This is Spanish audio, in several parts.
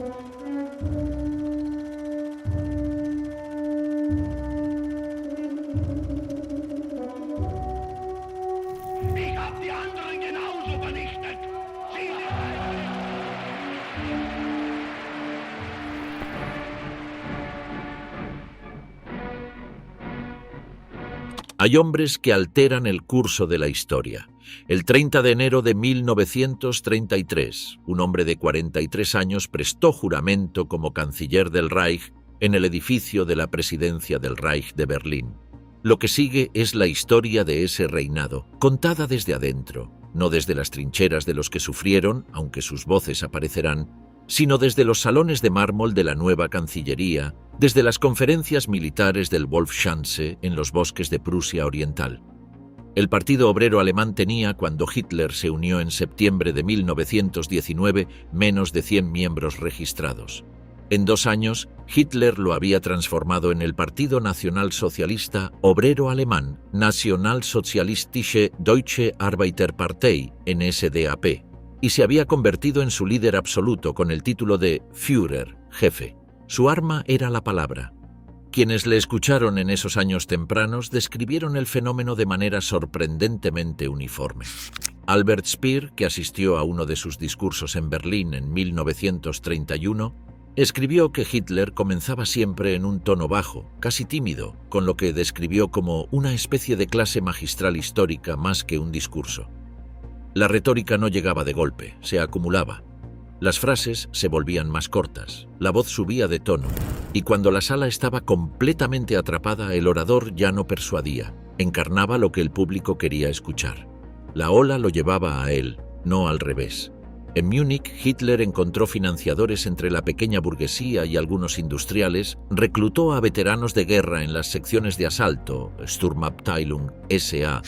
Ich hab die anderen genauso vernichtet. Sie Hay hombres que alteran el curso de la historia. El 30 de enero de 1933, un hombre de 43 años prestó juramento como canciller del Reich en el edificio de la presidencia del Reich de Berlín. Lo que sigue es la historia de ese reinado, contada desde adentro, no desde las trincheras de los que sufrieron, aunque sus voces aparecerán, sino desde los salones de mármol de la nueva Cancillería, desde las conferencias militares del Wolfschanze en los bosques de Prusia Oriental. El Partido Obrero Alemán tenía, cuando Hitler se unió en septiembre de 1919, menos de 100 miembros registrados. En 2 años, Hitler lo había transformado en el Partido Nacionalsocialista Obrero Alemán, Nationalsozialistische Deutsche Arbeiterpartei, NSDAP, y se había convertido en su líder absoluto con el título de Führer, jefe. Su arma era la palabra. Quienes le escucharon en esos años tempranos describieron el fenómeno de manera sorprendentemente uniforme. Albert Speer, que asistió a uno de sus discursos en Berlín en 1931, escribió que Hitler comenzaba siempre en un tono bajo, casi tímido, con lo que describió como una especie de clase magistral histórica más que un discurso. La retórica no llegaba de golpe, se acumulaba. Las frases se volvían más cortas, la voz subía de tono, y cuando la sala estaba completamente atrapada, el orador ya no persuadía, encarnaba lo que el público quería escuchar. La ola lo llevaba a él, no al revés. En Múnich, Hitler encontró financiadores entre la pequeña burguesía y algunos industriales, reclutó a veteranos de guerra en las secciones de asalto, Sturmabteilung, SA,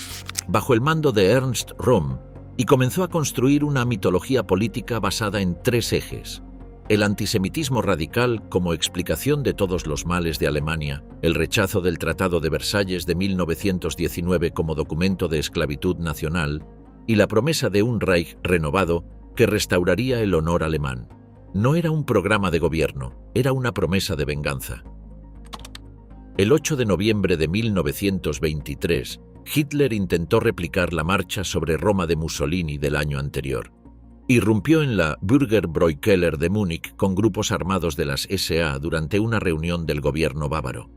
bajo el mando de Ernst Röhm, y comenzó a construir una mitología política basada en 3 ejes. El antisemitismo radical como explicación de todos los males de Alemania, el rechazo del Tratado de Versalles de 1919 como documento de esclavitud nacional y la promesa de un Reich renovado que restauraría el honor alemán. No era un programa de gobierno, era una promesa de venganza. El 8 de noviembre de 1923, Hitler intentó replicar la marcha sobre Roma de Mussolini del año anterior. Irrumpió en la Bürgerbräukeller de Múnich con grupos armados de las SA durante una reunión del gobierno bávaro.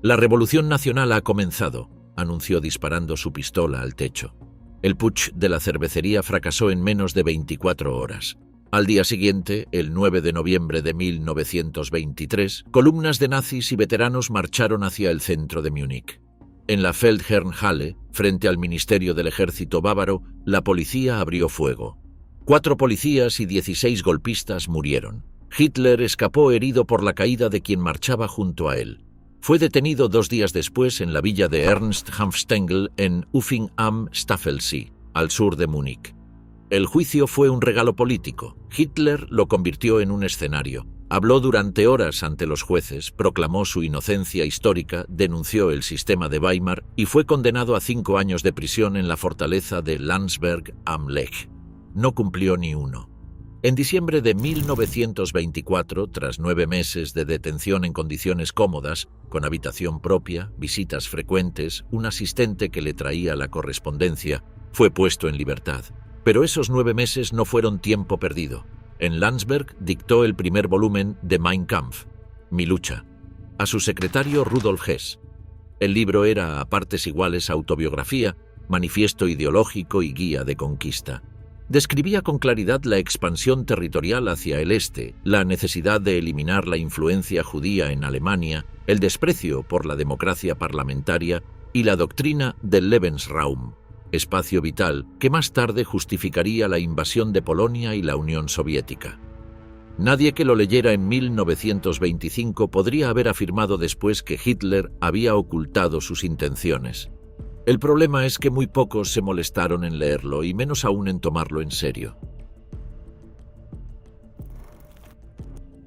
La revolución nacional ha comenzado, anunció disparando su pistola al techo. El putsch de la cervecería fracasó en menos de 24 horas. Al día siguiente, el 9 de noviembre de 1923, columnas de nazis y veteranos marcharon hacia el centro de Múnich. En la Feldherrnhalle, frente al Ministerio del Ejército bávaro, la policía abrió fuego. 4 policías y 16 golpistas murieron. Hitler escapó herido por la caída de quien marchaba junto a él. Fue detenido 2 días después en la villa de Ernst Hanfstengel en Uffing am Staffelsee, al sur de Múnich. El juicio fue un regalo político. Hitler lo convirtió en un escenario. Habló durante horas ante los jueces, proclamó su inocencia histórica, denunció el sistema de Weimar y fue condenado a 5 años de prisión en la fortaleza de Landsberg am Lech. No cumplió ni uno. En diciembre de 1924, tras 9 meses de detención en condiciones cómodas, con habitación propia, visitas frecuentes, un asistente que le traía la correspondencia, fue puesto en libertad. Pero esos 9 meses no fueron tiempo perdido. En Landsberg dictó el primer volumen de Mein Kampf, Mi lucha, a su secretario Rudolf Hess. El libro era a partes iguales autobiografía, manifiesto ideológico y guía de conquista. Describía con claridad la expansión territorial hacia el este, la necesidad de eliminar la influencia judía en Alemania, el desprecio por la democracia parlamentaria y la doctrina del Lebensraum, espacio vital que más tarde justificaría la invasión de Polonia y la Unión Soviética. Nadie que lo leyera en 1925 podría haber afirmado después que Hitler había ocultado sus intenciones. El problema es que muy pocos se molestaron en leerlo y menos aún en tomarlo en serio.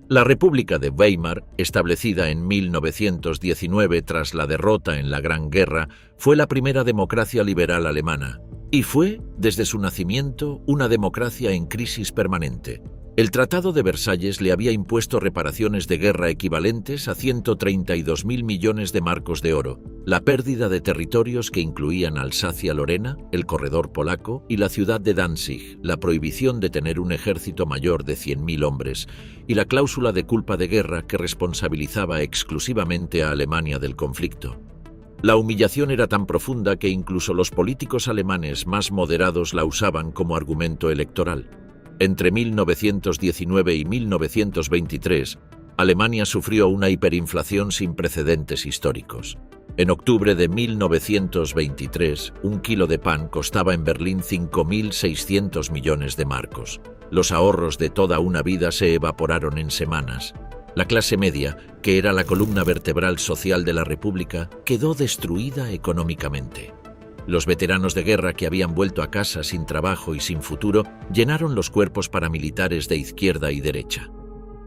La República de Weimar, establecida en 1919 tras la derrota en la Gran Guerra, fue la primera democracia liberal alemana y fue, desde su nacimiento, una democracia en crisis permanente. El Tratado de Versalles le había impuesto reparaciones de guerra equivalentes a 132.000 millones de marcos de oro, la pérdida de territorios que incluían Alsacia-Lorena, el corredor polaco y la ciudad de Danzig, la prohibición de tener un ejército mayor de 100.000 hombres y la cláusula de culpa de guerra que responsabilizaba exclusivamente a Alemania del conflicto. La humillación era tan profunda que incluso los políticos alemanes más moderados la usaban como argumento electoral. Entre 1919 y 1923, Alemania sufrió una hiperinflación sin precedentes históricos. En octubre de 1923, un kilo de pan costaba en Berlín 5.600 millones de marcos. Los ahorros de toda una vida se evaporaron en semanas. La clase media, que era la columna vertebral social de la República, quedó destruida económicamente. Los veteranos de guerra que habían vuelto a casa sin trabajo y sin futuro llenaron los cuerpos paramilitares de izquierda y derecha.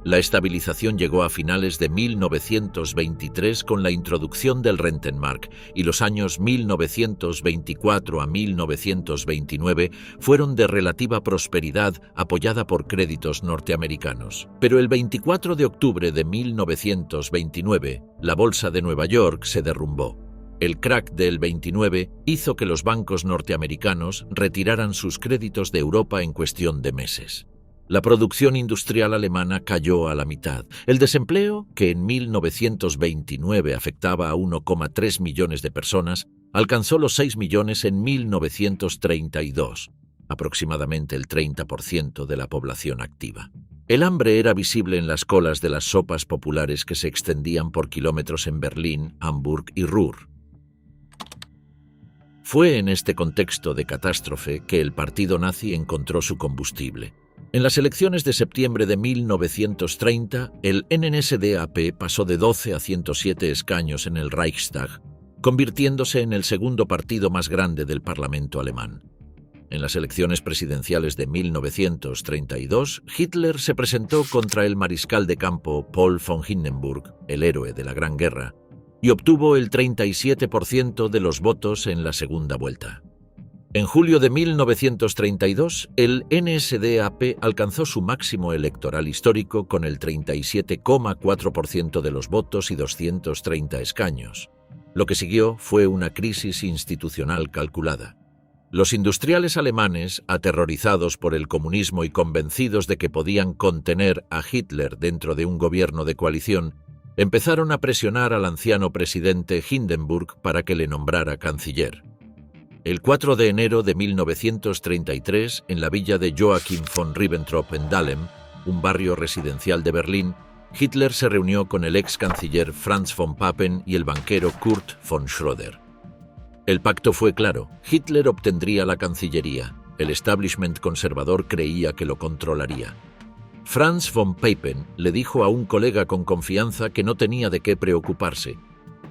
La estabilización llegó a finales de 1923 con la introducción del Rentenmark y los años 1924 a 1929 fueron de relativa prosperidad apoyada por créditos norteamericanos. Pero el 24 de octubre de 1929, la bolsa de Nueva York se derrumbó. El crack del 29 hizo que los bancos norteamericanos retiraran sus créditos de Europa en cuestión de meses. La producción industrial alemana cayó a la mitad. El desempleo, que en 1929 afectaba a 1,3 millones de personas, alcanzó los 6 millones en 1932, aproximadamente el 30% de la población activa. El hambre era visible en las colas de las sopas populares que se extendían por kilómetros en Berlín, Hamburg y Ruhr. Fue en este contexto de catástrofe que el partido nazi encontró su combustible. En las elecciones de septiembre de 1930, el NSDAP pasó de 12 a 107 escaños en el Reichstag, convirtiéndose en el segundo partido más grande del Parlamento alemán. En las elecciones presidenciales de 1932, Hitler se presentó contra el mariscal de campo Paul von Hindenburg, el héroe de la Gran Guerra, y obtuvo el 37% de los votos en la segunda vuelta. En julio de 1932, el NSDAP alcanzó su máximo electoral histórico con el 37,4% de los votos y 230 escaños. Lo que siguió fue una crisis institucional calculada. Los industriales alemanes, aterrorizados por el comunismo y convencidos de que podían contener a Hitler dentro de un gobierno de coalición, empezaron a presionar al anciano presidente Hindenburg para que le nombrara canciller. El 4 de enero de 1933, en la villa de Joachim von Ribbentrop en Dahlem, un barrio residencial de Berlín, Hitler se reunió con el ex canciller Franz von Papen y el banquero Kurt von Schröder. El pacto fue claro: Hitler obtendría la cancillería. El establishment conservador creía que lo controlaría. Franz von Papen le dijo a un colega con confianza que no tenía de qué preocuparse.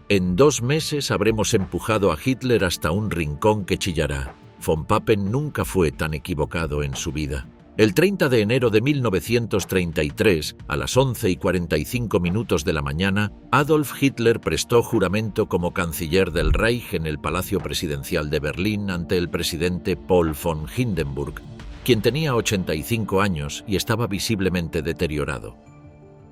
En 2 meses habremos empujado a Hitler hasta un rincón que chillará. Von Papen nunca fue tan equivocado en su vida. El 30 de enero de 1933, a las 11:45 de la mañana, Adolf Hitler prestó juramento como canciller del Reich en el Palacio Presidencial de Berlín ante el presidente Paul von Hindenburg, quien tenía 85 años y estaba visiblemente deteriorado.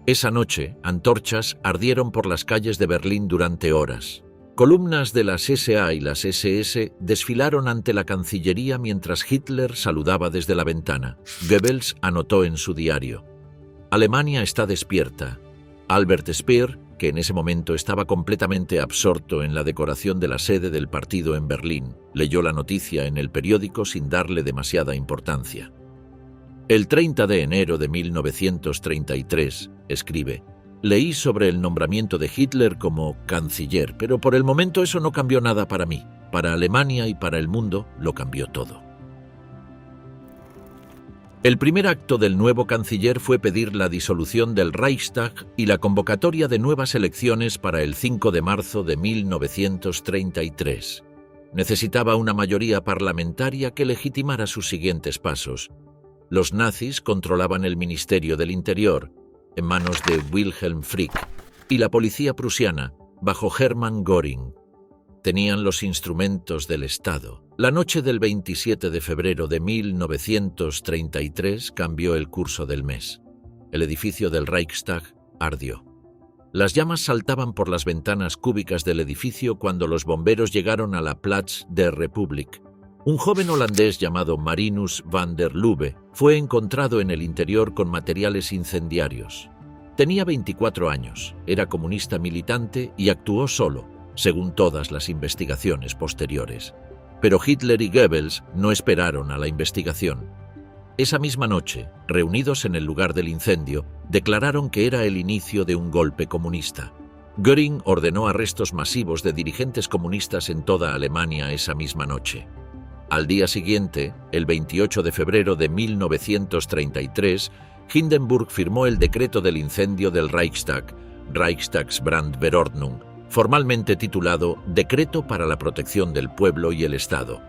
Esa noche, antorchas ardieron por las calles de Berlín durante horas. Columnas de las SA y las SS desfilaron ante la Cancillería mientras Hitler saludaba desde la ventana. Goebbels anotó en su diario: «Alemania está despierta». Albert Speer, que en ese momento estaba completamente absorto en la decoración de la sede del partido en Berlín, leyó la noticia en el periódico sin darle demasiada importancia. El 30 de enero de 1933, escribe: «Leí sobre el nombramiento de Hitler como canciller, pero por el momento eso no cambió nada para mí. Para Alemania y para el mundo lo cambió todo». El primer acto del nuevo canciller fue pedir la disolución del Reichstag y la convocatoria de nuevas elecciones para el 5 de marzo de 1933. Necesitaba una mayoría parlamentaria que legitimara sus siguientes pasos. Los nazis controlaban el Ministerio del Interior, en manos de Wilhelm Frick, y la policía prusiana, bajo Hermann Göring. Tenían los instrumentos del Estado. La noche del 27 de febrero de 1933 cambió el curso del mes. El edificio del Reichstag ardió. Las llamas saltaban por las ventanas cúbicas del edificio cuando los bomberos llegaron a la Platz der Republik. Un joven holandés llamado Marinus van der Lubbe fue encontrado en el interior con materiales incendiarios. Tenía 24 años, era comunista militante y actuó solo, según todas las investigaciones posteriores. Pero Hitler y Goebbels no esperaron a la investigación. Esa misma noche, reunidos en el lugar del incendio, declararon que era el inicio de un golpe comunista. Göring ordenó arrestos masivos de dirigentes comunistas en toda Alemania esa misma noche. Al día siguiente, el 28 de febrero de 1933, Hindenburg firmó el decreto del incendio del Reichstag, Reichstagsbrandverordnung, formalmente titulado Decreto para la Protección del Pueblo y el Estado.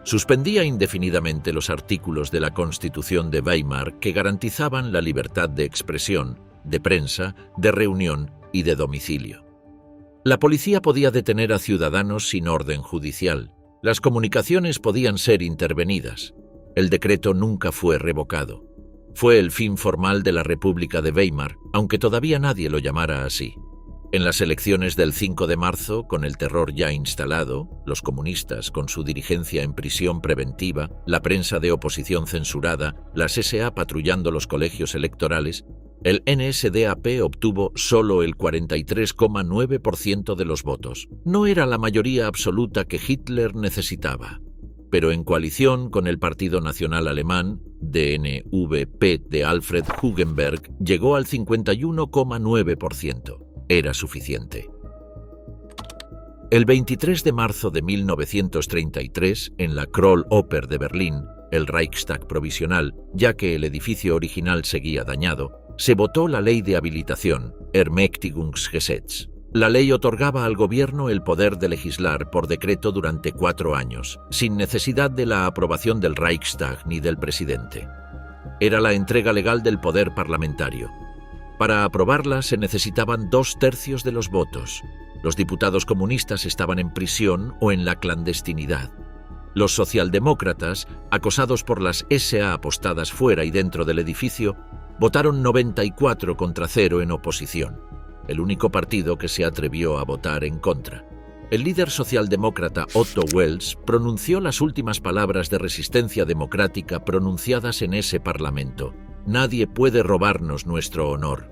Suspendía indefinidamente los artículos de la Constitución de Weimar que garantizaban la libertad de expresión, de prensa, de reunión y de domicilio. La policía podía detener a ciudadanos sin orden judicial. Las comunicaciones podían ser intervenidas. El decreto nunca fue revocado. Fue el fin formal de la República de Weimar, aunque todavía nadie lo llamara así. En las elecciones del 5 de marzo, con el terror ya instalado, los comunistas con su dirigencia en prisión preventiva, la prensa de oposición censurada, las SA patrullando los colegios electorales, el NSDAP obtuvo solo el 43,9% de los votos. No era la mayoría absoluta que Hitler necesitaba, pero en coalición con el Partido Nacional Alemán, DNVP de Alfred Hugenberg, llegó al 51,9%. Era suficiente. El 23 de marzo de 1933, en la Kroll-Oper de Berlín, el Reichstag provisional, ya que el edificio original seguía dañado, se votó la ley de habilitación, Ermächtigungsgesetz. La ley otorgaba al gobierno el poder de legislar por decreto durante 4 años, sin necesidad de la aprobación del Reichstag ni del presidente. Era la entrega legal del poder parlamentario. Para aprobarla se necesitaban 2/3 de los votos. Los diputados comunistas estaban en prisión o en la clandestinidad. Los socialdemócratas, acosados por las SA apostadas fuera y dentro del edificio, votaron 94 contra 0 en oposición, el único partido que se atrevió a votar en contra. El líder socialdemócrata Otto Wels pronunció las últimas palabras de resistencia democrática pronunciadas en ese parlamento. Nadie puede robarnos nuestro honor.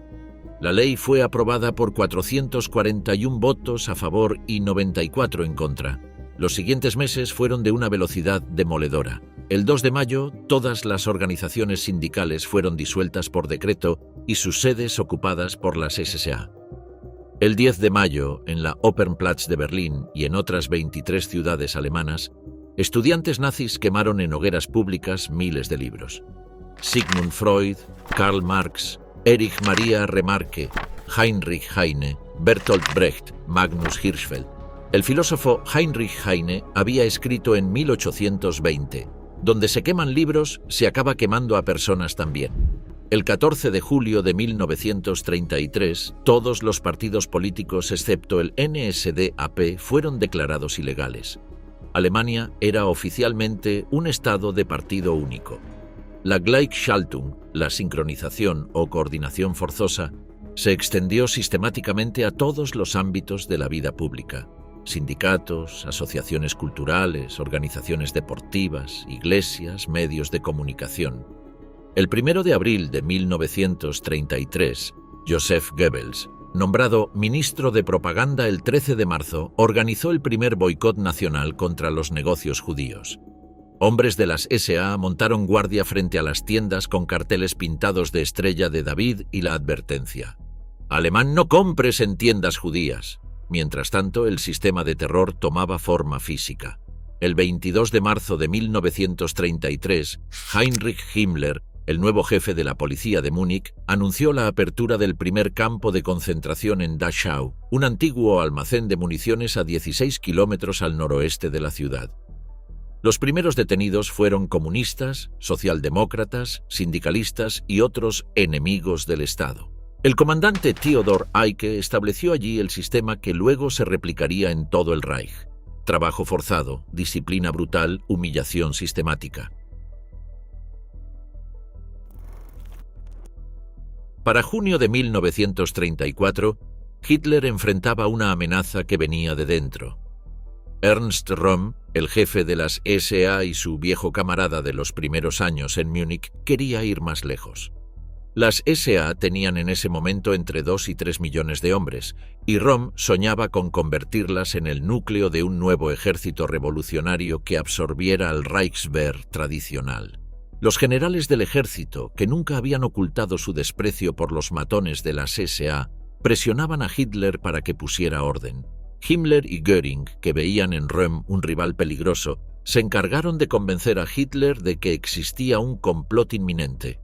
La ley fue aprobada por 441 votos a favor y 94 en contra. Los siguientes meses fueron de una velocidad demoledora. El 2 de mayo, todas las organizaciones sindicales fueron disueltas por decreto y sus sedes ocupadas por las SA. El 10 de mayo, en la Opernplatz de Berlín y en otras 23 ciudades alemanas, estudiantes nazis quemaron en hogueras públicas miles de libros. Sigmund Freud, Karl Marx, Erich Maria Remarque, Heinrich Heine, Bertolt Brecht, Magnus Hirschfeld. El filósofo Heinrich Heine había escrito en 1820, donde se queman libros, se acaba quemando a personas también. El 14 de julio de 1933, todos los partidos políticos excepto el NSDAP fueron declarados ilegales. Alemania era oficialmente un estado de partido único. La Gleichschaltung, la sincronización o coordinación forzosa, se extendió sistemáticamente a todos los ámbitos de la vida pública: sindicatos, asociaciones culturales, organizaciones deportivas, iglesias, medios de comunicación. El 1 de abril de 1933, Joseph Goebbels, nombrado ministro de propaganda el 13 de marzo, organizó el primer boicot nacional contra los negocios judíos. Hombres de las SA montaron guardia frente a las tiendas con carteles pintados de estrella de David y la advertencia: «Alemán, no compres en tiendas judías». Mientras tanto, el sistema de terror tomaba forma física. El 22 de marzo de 1933, Heinrich Himmler, el nuevo jefe de la policía de Múnich, anunció la apertura del primer campo de concentración en Dachau, un antiguo almacén de municiones a 16 kilómetros al noroeste de la ciudad. Los primeros detenidos fueron comunistas, socialdemócratas, sindicalistas y otros enemigos del Estado. El comandante Theodor Eicke estableció allí el sistema que luego se replicaría en todo el Reich: trabajo forzado, disciplina brutal, humillación sistemática. Para junio de 1934, Hitler enfrentaba una amenaza que venía de dentro. Ernst Röhm, el jefe de las SA y su viejo camarada de los primeros años en Múnich, quería ir más lejos. Las SA tenían en ese momento entre 2 y 3 millones de hombres, y Röhm soñaba con convertirlas en el núcleo de un nuevo ejército revolucionario que absorbiera al Reichswehr tradicional. Los generales del ejército, que nunca habían ocultado su desprecio por los matones de las SA, presionaban a Hitler para que pusiera orden. Himmler y Göring, que veían en Röhm un rival peligroso, se encargaron de convencer a Hitler de que existía un complot inminente.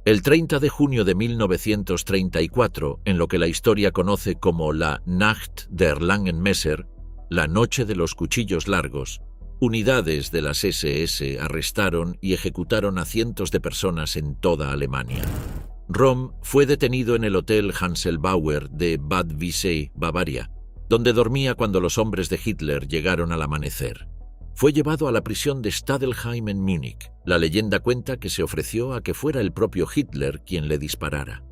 El 30 de junio de 1934, en lo que la historia conoce como la Nacht der langen Messer, la noche de los cuchillos largos, unidades de las SS arrestaron y ejecutaron a cientos de personas en toda Alemania. Röhm fue detenido en el Hotel Hanselbauer de Bad Wiessee, Bavaria, donde dormía cuando los hombres de Hitler llegaron al amanecer. Fue llevado a la prisión de Stadelheim en Múnich. La leyenda cuenta que se ofreció a que fuera el propio Hitler quien le disparara.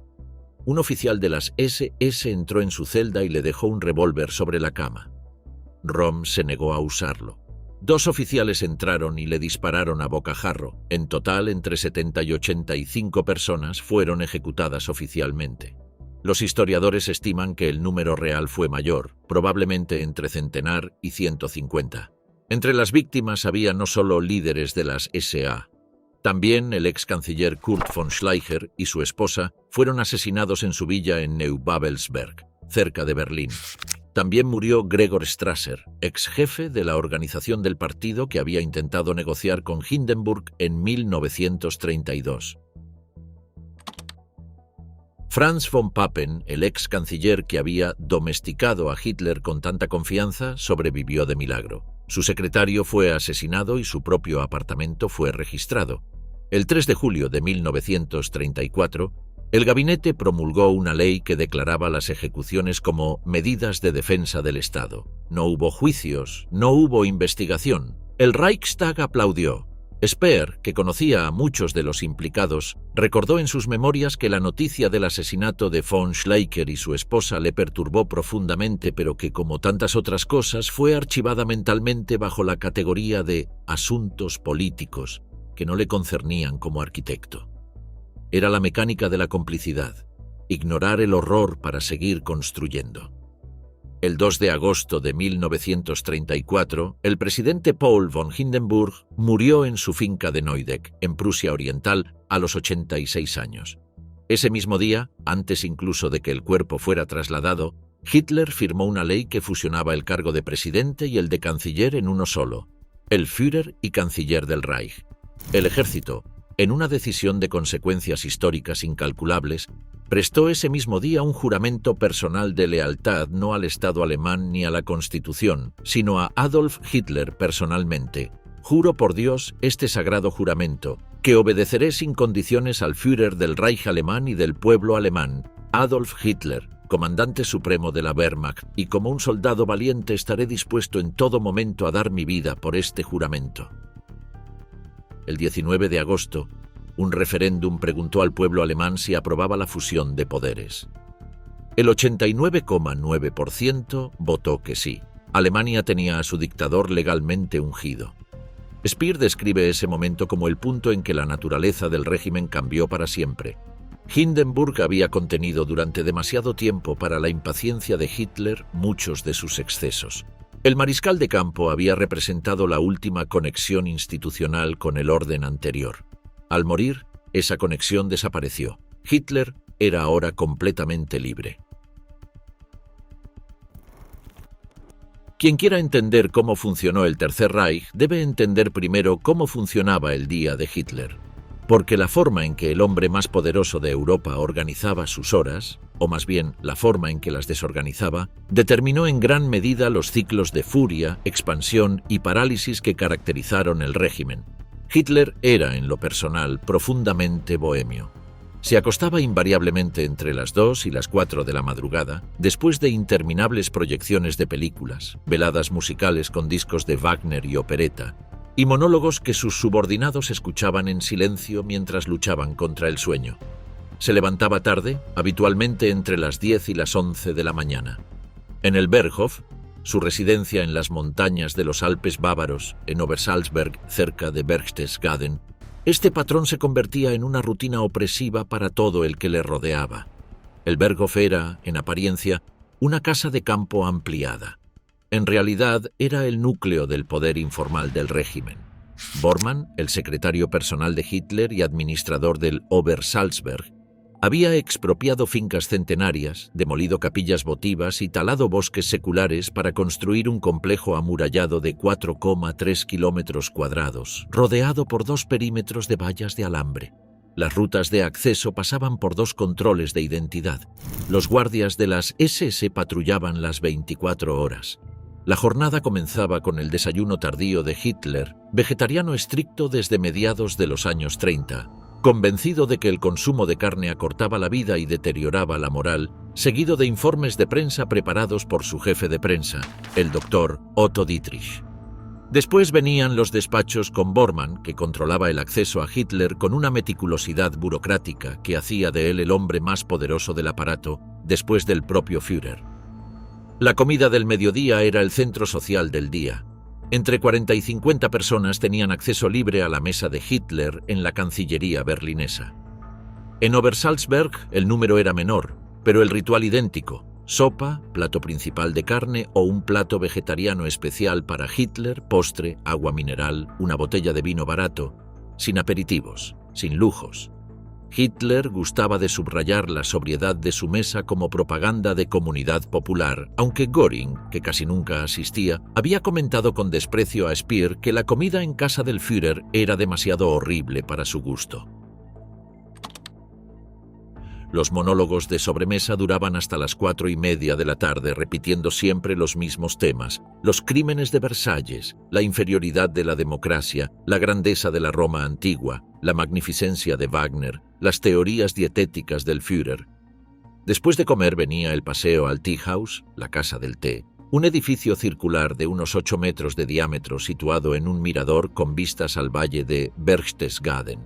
Un oficial de las SS entró en su celda y le dejó un revólver sobre la cama. Röhm se negó a usarlo. 2 oficiales entraron y le dispararon a bocajarro. En total, entre 70 y 85 personas fueron ejecutadas oficialmente. Los historiadores estiman que el número real fue mayor, probablemente entre centenar y 150. Entre las víctimas había no solo líderes de las SA. También el ex canciller Kurt von Schleicher y su esposa fueron asesinados en su villa en Neubabelsberg, cerca de Berlín. También murió Gregor Strasser, ex jefe de la organización del partido que había intentado negociar con Hindenburg en 1932. Franz von Papen, el ex canciller que había domesticado a Hitler con tanta confianza, sobrevivió de milagro. Su secretario fue asesinado y su propio apartamento fue registrado. El 3 de julio de 1934, el gabinete promulgó una ley que declaraba las ejecuciones como medidas de defensa del Estado. No hubo juicios, no hubo investigación. El Reichstag aplaudió. Speer, que conocía a muchos de los implicados, recordó en sus memorias que la noticia del asesinato de von Schleicher y su esposa le perturbó profundamente, pero que, como tantas otras cosas, fue archivada mentalmente bajo la categoría de asuntos políticos, que no le concernían como arquitecto. Era la mecánica de la complicidad, ignorar el horror para seguir construyendo. El 2 de agosto de 1934, el presidente Paul von Hindenburg murió en su finca de Neudeck, en Prusia Oriental, a los 86 años. Ese mismo día, antes incluso de que el cuerpo fuera trasladado, Hitler firmó una ley que fusionaba el cargo de presidente y el de canciller en uno solo: el Führer y canciller del Reich. El ejército, en una decisión de consecuencias históricas incalculables, prestó ese mismo día un juramento personal de lealtad no al Estado alemán ni a la Constitución, sino a Adolf Hitler personalmente. Juro por Dios este sagrado juramento, que obedeceré sin condiciones al Führer del Reich alemán y del pueblo alemán, Adolf Hitler, comandante supremo de la Wehrmacht, y como un soldado valiente estaré dispuesto en todo momento a dar mi vida por este juramento. El 19 de agosto, un referéndum preguntó al pueblo alemán si aprobaba la fusión de poderes. El 89,9% votó que sí. Alemania tenía a su dictador legalmente ungido. Speer describe ese momento como el punto en que la naturaleza del régimen cambió para siempre. Hindenburg había contenido durante demasiado tiempo para la impaciencia de Hitler muchos de sus excesos. El mariscal de campo había representado la última conexión institucional con el orden anterior. Al morir, esa conexión desapareció. Hitler era ahora completamente libre. Quien quiera entender cómo funcionó el Tercer Reich debe entender primero cómo funcionaba el día de Hitler. Porque la forma en que el hombre más poderoso de Europa organizaba sus horas, o más bien la forma en que las desorganizaba, determinó en gran medida los ciclos de furia, expansión y parálisis que caracterizaron el régimen. Hitler era, en lo personal, profundamente bohemio. Se acostaba invariablemente entre las 2 y las 4 de la madrugada, después de interminables proyecciones de películas, veladas musicales con discos de Wagner y opereta, y monólogos que sus subordinados escuchaban en silencio mientras luchaban contra el sueño. Se levantaba tarde, habitualmente entre las 10 y las 11 de la mañana. En el Berghof, su residencia en las montañas de los Alpes bávaros, en Obersalzberg, cerca de Berchtesgaden, este patrón se convertía en una rutina opresiva para todo el que le rodeaba. El Berghof era, en apariencia, una casa de campo ampliada. En realidad, era el núcleo del poder informal del régimen. Bormann, el secretario personal de Hitler y administrador del Obersalzberg, había expropiado fincas centenarias, demolido capillas votivas y talado bosques seculares para construir un complejo amurallado de 4,3 kilómetros cuadrados, rodeado por 2 perímetros de vallas de alambre. Las rutas de acceso pasaban por 2 controles de identidad. Los guardias de las SS patrullaban las 24 horas. La jornada comenzaba con el desayuno tardío de Hitler, vegetariano estricto desde mediados de los años 30, convencido de que el consumo de carne acortaba la vida y deterioraba la moral, seguido de informes de prensa preparados por su jefe de prensa, el doctor Otto Dietrich. Después venían los despachos con Bormann, que controlaba el acceso a Hitler con una meticulosidad burocrática que hacía de él el hombre más poderoso del aparato, después del propio Führer. La comida del mediodía era el centro social del día. Entre 40 y 50 personas tenían acceso libre a la mesa de Hitler en la Cancillería berlinesa. En Obersalzberg el número era menor, pero el ritual idéntico: sopa, plato principal de carne o un plato vegetariano especial para Hitler, postre, agua mineral, una botella de vino barato, sin aperitivos, sin lujos. Hitler gustaba de subrayar la sobriedad de su mesa como propaganda de comunidad popular, aunque Göring, que casi nunca asistía, había comentado con desprecio a Speer que la comida en casa del Führer era demasiado horrible para su gusto. Los monólogos de sobremesa duraban hasta las 4:30 de la tarde, repitiendo siempre los mismos temas: los crímenes de Versalles, la inferioridad de la democracia, la grandeza de la Roma antigua, la magnificencia de Wagner, las teorías dietéticas del Führer. Después de comer venía el paseo al Teehaus, la casa del té, un edificio circular de unos 8 metros de diámetro situado en un mirador con vistas al valle de Berchtesgaden.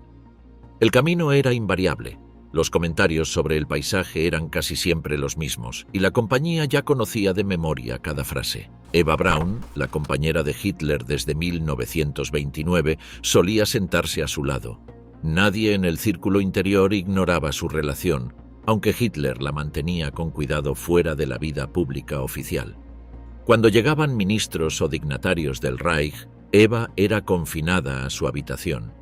El camino era invariable. Los comentarios sobre el paisaje eran casi siempre los mismos, y la compañía ya conocía de memoria cada frase. Eva Braun, la compañera de Hitler desde 1929, solía sentarse a su lado. Nadie en el círculo interior ignoraba su relación, aunque Hitler la mantenía con cuidado fuera de la vida pública oficial. Cuando llegaban ministros o dignatarios del Reich, Eva era confinada a su habitación.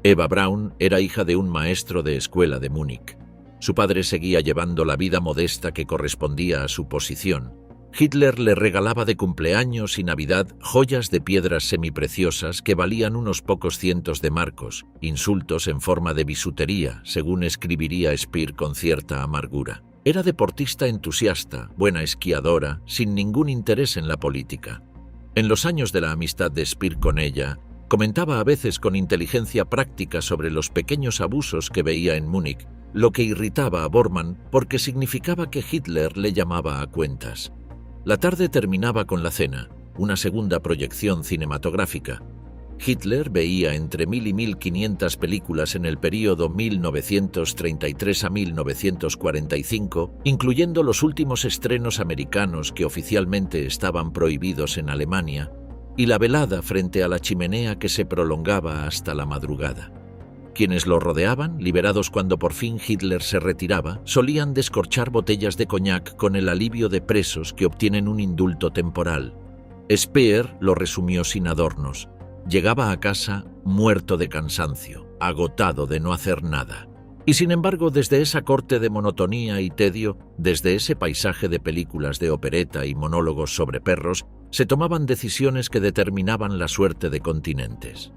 Eva Braun era hija de un maestro de escuela de Múnich. Su padre seguía llevando la vida modesta que correspondía a su posición. Hitler le regalaba de cumpleaños y Navidad joyas de piedras semipreciosas que valían unos pocos cientos de marcos, insultos en forma de bisutería, según escribiría Speer con cierta amargura. Era deportista entusiasta, buena esquiadora, sin ningún interés en la política. En los años de la amistad de Speer con ella, comentaba a veces con inteligencia práctica sobre los pequeños abusos que veía en Múnich, lo que irritaba a Bormann porque significaba que Hitler le llamaba a cuentas. La tarde terminaba con la cena, una segunda proyección cinematográfica. Hitler veía entre 1000 y 1500 películas en el período 1933 a 1945, incluyendo los últimos estrenos americanos que oficialmente estaban prohibidos en Alemania, y la velada frente a la chimenea que se prolongaba hasta la madrugada. Quienes lo rodeaban, liberados cuando por fin Hitler se retiraba, solían descorchar botellas de coñac con el alivio de presos que obtienen un indulto temporal. Speer lo resumió sin adornos: llegaba a casa muerto de cansancio, agotado de no hacer nada. Y sin embargo, desde esa corte de monotonía y tedio, desde ese paisaje de películas de opereta y monólogos sobre perros, se tomaban decisiones que determinaban la suerte de continentes.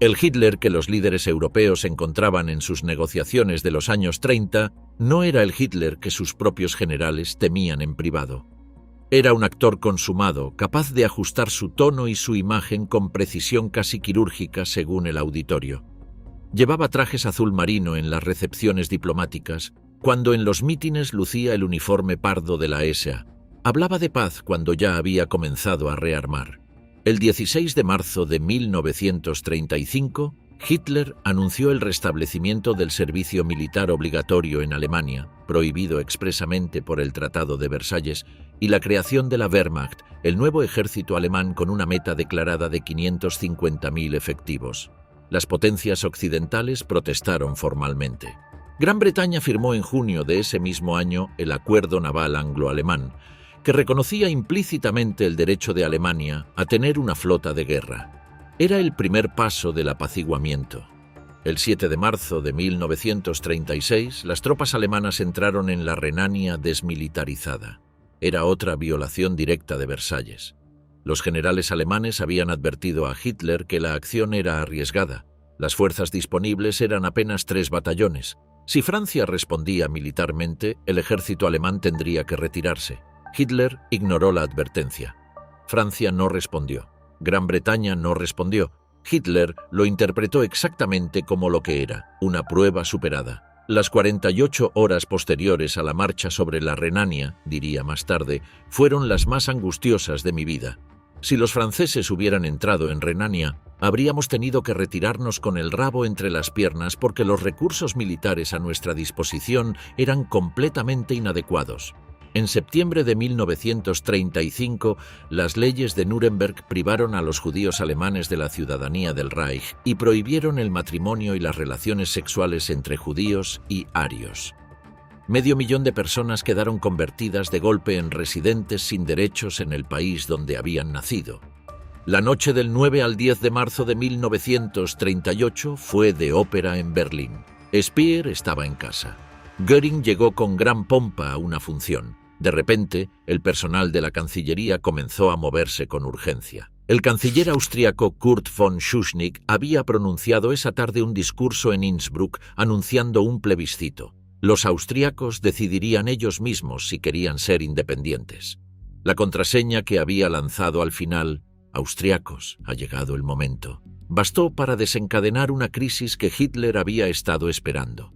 El Hitler que los líderes europeos encontraban en sus negociaciones de los años 30 no era el Hitler que sus propios generales temían en privado. Era un actor consumado, capaz de ajustar su tono y su imagen con precisión casi quirúrgica según el auditorio. Llevaba trajes azul marino en las recepciones diplomáticas, cuando en los mítines lucía el uniforme pardo de la SA. Hablaba de paz cuando ya había comenzado a rearmar. El 16 de marzo de 1935, Hitler anunció el restablecimiento del servicio militar obligatorio en Alemania, prohibido expresamente por el Tratado de Versalles, y la creación de la Wehrmacht, el nuevo ejército alemán con una meta declarada de 550.000 efectivos. Las potencias occidentales protestaron formalmente. Gran Bretaña firmó en junio de ese mismo año el Acuerdo Naval Anglo-Alemán, que reconocía implícitamente el derecho de Alemania a tener una flota de guerra. Era el primer paso del apaciguamiento. El 7 de marzo de 1936, las tropas alemanas entraron en la Renania desmilitarizada. Era otra violación directa de Versalles. Los generales alemanes habían advertido a Hitler que la acción era arriesgada. Las fuerzas disponibles eran apenas 3 batallones. Si Francia respondía militarmente, el ejército alemán tendría que retirarse. Hitler ignoró la advertencia. Francia no respondió. Gran Bretaña no respondió. Hitler lo interpretó exactamente como lo que era, una prueba superada. Las 48 horas posteriores a la marcha sobre la Renania, diría más tarde, fueron las más angustiosas de mi vida. Si los franceses hubieran entrado en Renania, habríamos tenido que retirarnos con el rabo entre las piernas porque los recursos militares a nuestra disposición eran completamente inadecuados. En septiembre de 1935, las leyes de Nuremberg privaron a los judíos alemanes de la ciudadanía del Reich y prohibieron el matrimonio y las relaciones sexuales entre judíos y arios. 500.000 de personas quedaron convertidas de golpe en residentes sin derechos en el país donde habían nacido. La noche del 9 al 10 de marzo de 1938 fue de ópera en Berlín. Speer estaba en casa. Göring llegó con gran pompa a una función. De repente, el personal de la Cancillería comenzó a moverse con urgencia. El canciller austríaco Kurt von Schuschnigg había pronunciado esa tarde un discurso en Innsbruck anunciando un plebiscito. Los austríacos decidirían ellos mismos si querían ser independientes. La contraseña que había lanzado al final, «Austriacos, ha llegado el momento», bastó para desencadenar una crisis que Hitler había estado esperando.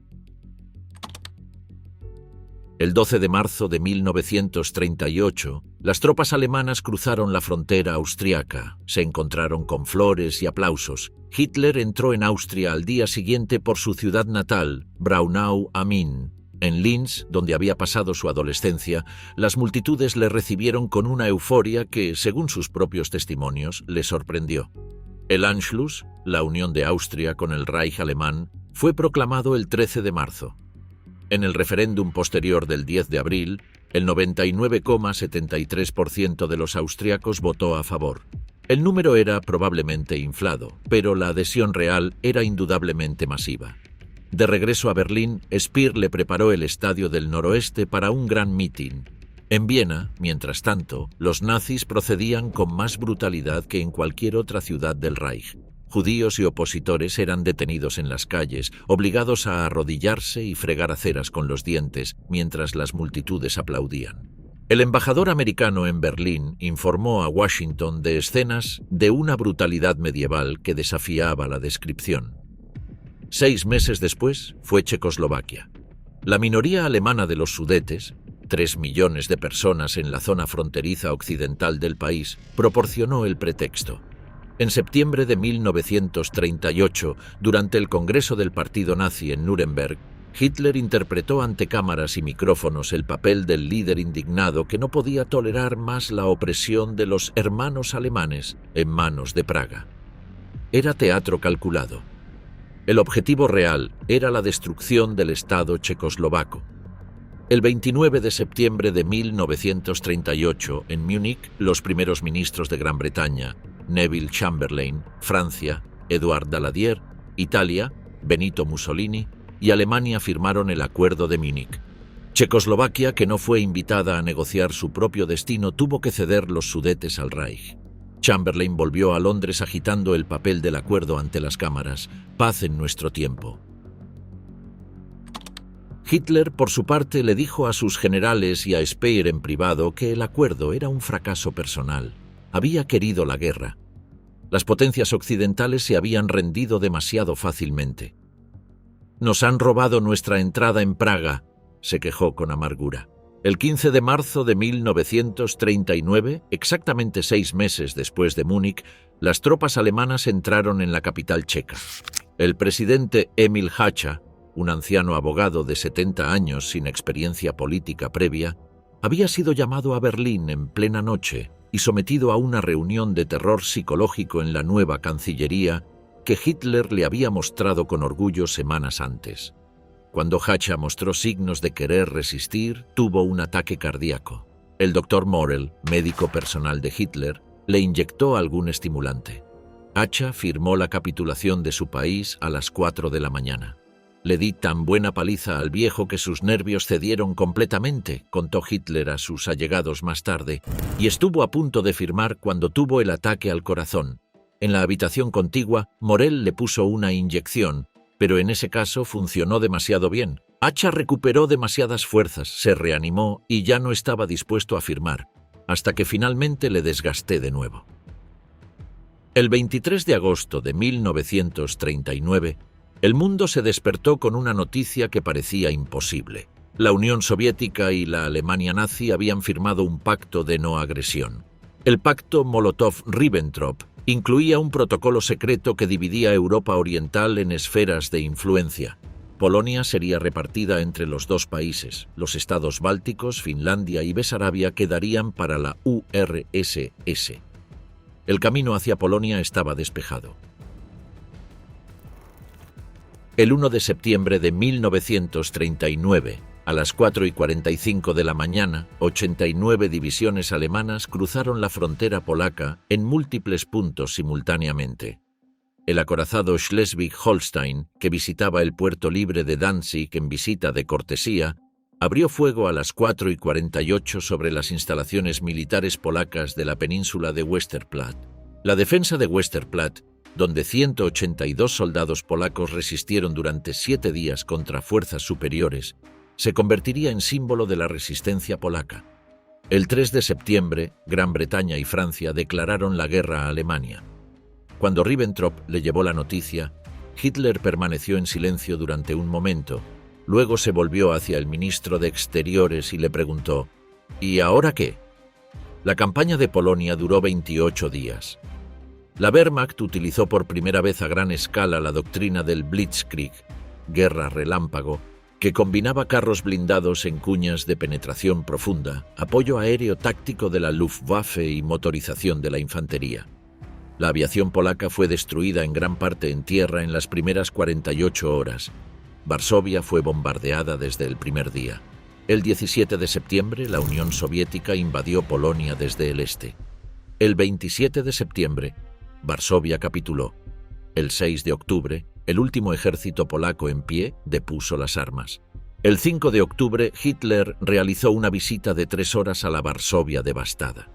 El 12 de marzo de 1938, las tropas alemanas cruzaron la frontera austriaca, se encontraron con flores y aplausos. Hitler entró en Austria al día siguiente por su ciudad natal, Braunau am Inn. En Linz, donde había pasado su adolescencia, las multitudes le recibieron con una euforia que, según sus propios testimonios, le sorprendió. El Anschluss, la unión de Austria con el Reich alemán, fue proclamado el 13 de marzo. En el referéndum posterior del 10 de abril, el 99,73% de los austriacos votó a favor. El número era probablemente inflado, pero la adhesión real era indudablemente masiva. De regreso a Berlín, Speer le preparó el Estadio del Noroeste para un gran mitin. En Viena, mientras tanto, los nazis procedían con más brutalidad que en cualquier otra ciudad del Reich. Judíos y opositores eran detenidos en las calles, obligados a arrodillarse y fregar aceras con los dientes, mientras las multitudes aplaudían. El embajador americano en Berlín informó a Washington de escenas de una brutalidad medieval que desafiaba la descripción. 6 meses después fue Checoslovaquia. La minoría alemana de los Sudetes, 3 millones de personas en la zona fronteriza occidental del país, proporcionó el pretexto. En septiembre de 1938, durante el Congreso del Partido Nazi en Nuremberg, Hitler interpretó ante cámaras y micrófonos el papel del líder indignado que no podía tolerar más la opresión de los hermanos alemanes en manos de Praga. Era teatro calculado. El objetivo real era la destrucción del Estado checoslovaco. El 29 de septiembre de 1938, en Múnich, los primeros ministros de Gran Bretaña, Neville Chamberlain, Francia, Édouard Daladier, Italia, Benito Mussolini y Alemania firmaron el Acuerdo de Múnich. Checoslovaquia, que no fue invitada a negociar su propio destino, tuvo que ceder los Sudetes al Reich. Chamberlain volvió a Londres agitando el papel del acuerdo ante las cámaras. Paz en nuestro tiempo. Hitler, por su parte, le dijo a sus generales y a Speer en privado que el acuerdo era un fracaso personal. Había querido la guerra. Las potencias occidentales se habían rendido demasiado fácilmente. «Nos han robado nuestra entrada en Praga», se quejó con amargura. El 15 de marzo de 1939, exactamente 6 meses después de Múnich, las tropas alemanas entraron en la capital checa. El presidente Emil Hácha, un anciano abogado de 70 años sin experiencia política previa, había sido llamado a Berlín en plena noche y sometido a una reunión de terror psicológico en la nueva Cancillería que Hitler le había mostrado con orgullo semanas antes. Cuando Hácha mostró signos de querer resistir, tuvo un ataque cardíaco. El doctor Morel, médico personal de Hitler, le inyectó algún estimulante. Hácha firmó la capitulación de su país a las 4 de la mañana. «Le di tan buena paliza al viejo que sus nervios cedieron completamente», contó Hitler a sus allegados más tarde, y estuvo a punto de firmar cuando tuvo el ataque al corazón. En la habitación contigua, Morel le puso una inyección, pero en ese caso funcionó demasiado bien. Hácha recuperó demasiadas fuerzas, se reanimó y ya no estaba dispuesto a firmar, hasta que finalmente le desgasté de nuevo. El 23 de agosto de 1939, el mundo se despertó con una noticia que parecía imposible. La Unión Soviética y la Alemania nazi habían firmado un pacto de no agresión. El pacto Molotov-Ribbentrop incluía un protocolo secreto que dividía Europa Oriental en esferas de influencia. Polonia sería repartida entre los dos países. Los estados bálticos, Finlandia y Besarabia quedarían para la URSS. El camino hacia Polonia estaba despejado. El 1 de septiembre de 1939, a las 4:45 de la mañana, 89 divisiones alemanas cruzaron la frontera polaca en múltiples puntos simultáneamente. El acorazado Schleswig-Holstein, que visitaba el puerto libre de Danzig en visita de cortesía, abrió fuego a las 4:48 sobre las instalaciones militares polacas de la península de Westerplatte. La defensa de Westerplatte, donde 182 soldados polacos resistieron durante 7 días contra fuerzas superiores, se convertiría en símbolo de la resistencia polaca. El 3 de septiembre, Gran Bretaña y Francia declararon la guerra a Alemania. Cuando Ribbentrop le llevó la noticia, Hitler permaneció en silencio durante un momento. Luego se volvió hacia el ministro de Exteriores y le preguntó: «¿Y ahora qué?». La campaña de Polonia duró 28 días. La Wehrmacht utilizó por primera vez a gran escala la doctrina del Blitzkrieg, guerra relámpago, que combinaba carros blindados en cuñas de penetración profunda, apoyo aéreo táctico de la Luftwaffe y motorización de la infantería. La aviación polaca fue destruida en gran parte en tierra en las primeras 48 horas. Varsovia fue bombardeada desde el primer día. El 17 de septiembre, la Unión Soviética invadió Polonia desde el este. El 27 de septiembre, Varsovia capituló. El 6 de octubre, el último ejército polaco en pie depuso las armas. El 5 de octubre, Hitler realizó una visita de 3 horas a la Varsovia devastada.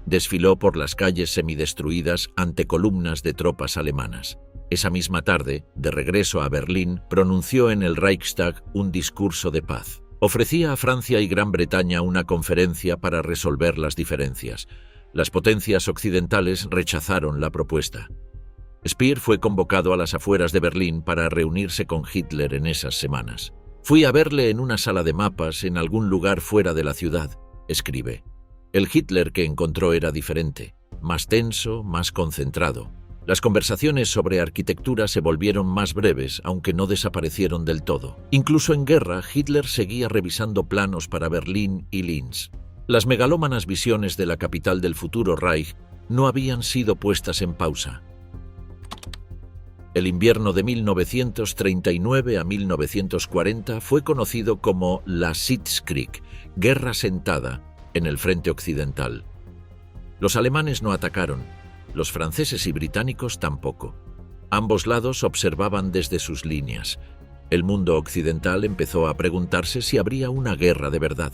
Desfiló por las calles semidestruidas ante columnas de tropas alemanas. Esa misma tarde, de regreso a Berlín, pronunció en el Reichstag un discurso de paz. Ofrecía a Francia y Gran Bretaña una conferencia para resolver las diferencias. Las potencias occidentales rechazaron la propuesta. Speer fue convocado a las afueras de Berlín para reunirse con Hitler en esas semanas. «Fui a verle en una sala de mapas en algún lugar fuera de la ciudad», escribe. El Hitler que encontró era diferente, más tenso, más concentrado. Las conversaciones sobre arquitectura se volvieron más breves, aunque no desaparecieron del todo. Incluso en guerra, Hitler seguía revisando planos para Berlín y Linz. Las megalómanas visiones de la capital del futuro Reich no habían sido puestas en pausa. El invierno de 1939 a 1940 fue conocido como la Sitzkrieg, guerra sentada, en el frente occidental. Los alemanes no atacaron, los franceses y británicos tampoco. Ambos lados observaban desde sus líneas. El mundo occidental empezó a preguntarse si habría una guerra de verdad.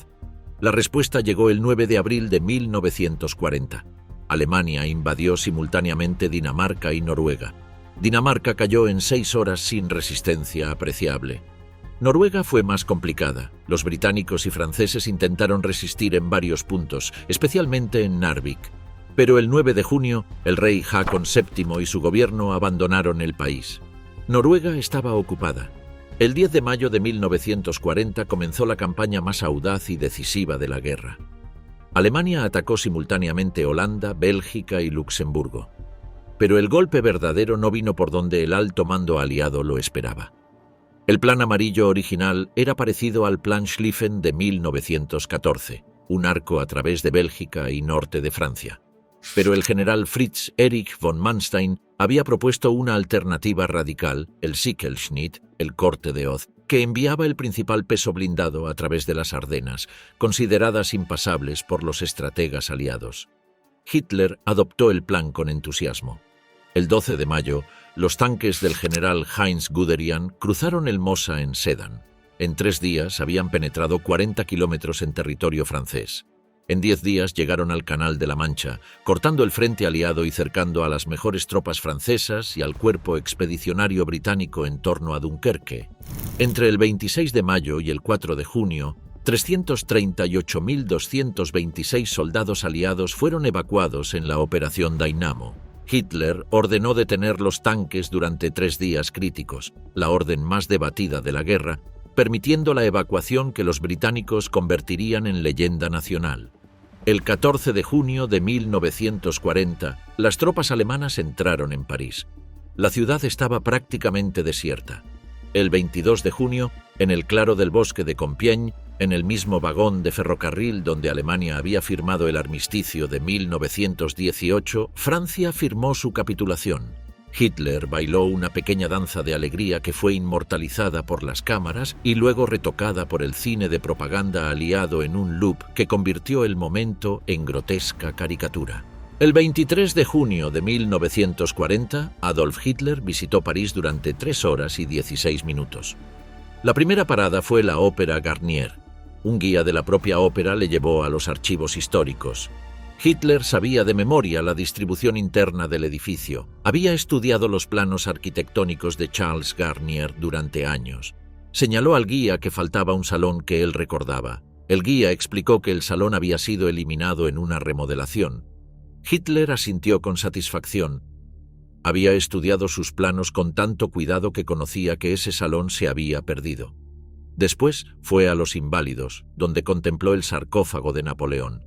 La respuesta llegó el 9 de abril de 1940. Alemania invadió simultáneamente Dinamarca y Noruega. Dinamarca cayó en 6 horas sin resistencia apreciable. Noruega fue más complicada. Los británicos y franceses intentaron resistir en varios puntos, especialmente en Narvik. Pero el 9 de junio, el rey Haakon VII y su gobierno abandonaron el país. Noruega estaba ocupada. El 10 de mayo de 1940 comenzó la campaña más audaz y decisiva de la guerra. Alemania atacó simultáneamente Holanda, Bélgica y Luxemburgo. Pero el golpe verdadero no vino por donde el alto mando aliado lo esperaba. El Plan Amarillo original era parecido al Plan Schlieffen de 1914, un arco a través de Bélgica y norte de Francia. Pero el general Fritz Erich von Manstein había propuesto una alternativa radical, el Sichelschnitt, el corte de hoz, que enviaba el principal peso blindado a través de las Ardenas, consideradas impasables por los estrategas aliados. Hitler adoptó el plan con entusiasmo. El 12 de mayo, los tanques del general Heinz Guderian cruzaron el Mosa en Sedan. En 3 días habían penetrado 40 kilómetros en territorio francés. En 10 días llegaron al Canal de la Mancha, cortando el frente aliado y cercando a las mejores tropas francesas y al cuerpo expedicionario británico en torno a Dunkerque. Entre el 26 de mayo y el 4 de junio, 338.226 soldados aliados fueron evacuados en la Operación Dynamo. Hitler ordenó detener los tanques durante 3 días críticos, la orden más debatida de la guerra, permitiendo la evacuación que los británicos convertirían en leyenda nacional. El 14 de junio de 1940, las tropas alemanas entraron en París. La ciudad estaba prácticamente desierta. El 22 de junio, en el claro del bosque de Compiègne, en el mismo vagón de ferrocarril donde Alemania había firmado el armisticio de 1918, Francia firmó su capitulación. Hitler bailó una pequeña danza de alegría que fue inmortalizada por las cámaras y luego retocada por el cine de propaganda aliado en un loop que convirtió el momento en grotesca caricatura. El 23 de junio de 1940, Adolf Hitler visitó París durante 3 horas y 16 minutos. La primera parada fue la Ópera Garnier. Un guía de la propia ópera le llevó a los archivos históricos. Hitler sabía de memoria la distribución interna del edificio. Había estudiado los planos arquitectónicos de Charles Garnier durante años. Señaló al guía que faltaba un salón que él recordaba. El guía explicó que el salón había sido eliminado en una remodelación. Hitler asintió con satisfacción. Había estudiado sus planos con tanto cuidado que conocía que ese salón se había perdido. Después fue a los Inválidos, donde contempló el sarcófago de Napoleón.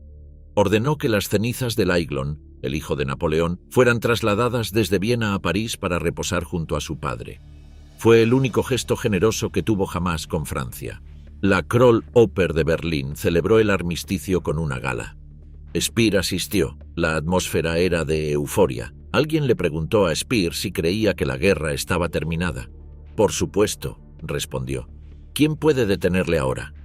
Ordenó que las cenizas del Aiglon, el hijo de Napoleón, fueran trasladadas desde Viena a París para reposar junto a su padre. Fue el único gesto generoso que tuvo jamás con Francia. La Kroll Oper de Berlín celebró el armisticio con una gala. Speer asistió. La atmósfera era de euforia. Alguien le preguntó a Speer si creía que la guerra estaba terminada. «Por supuesto», respondió. «¿Quién puede detenerle ahora?»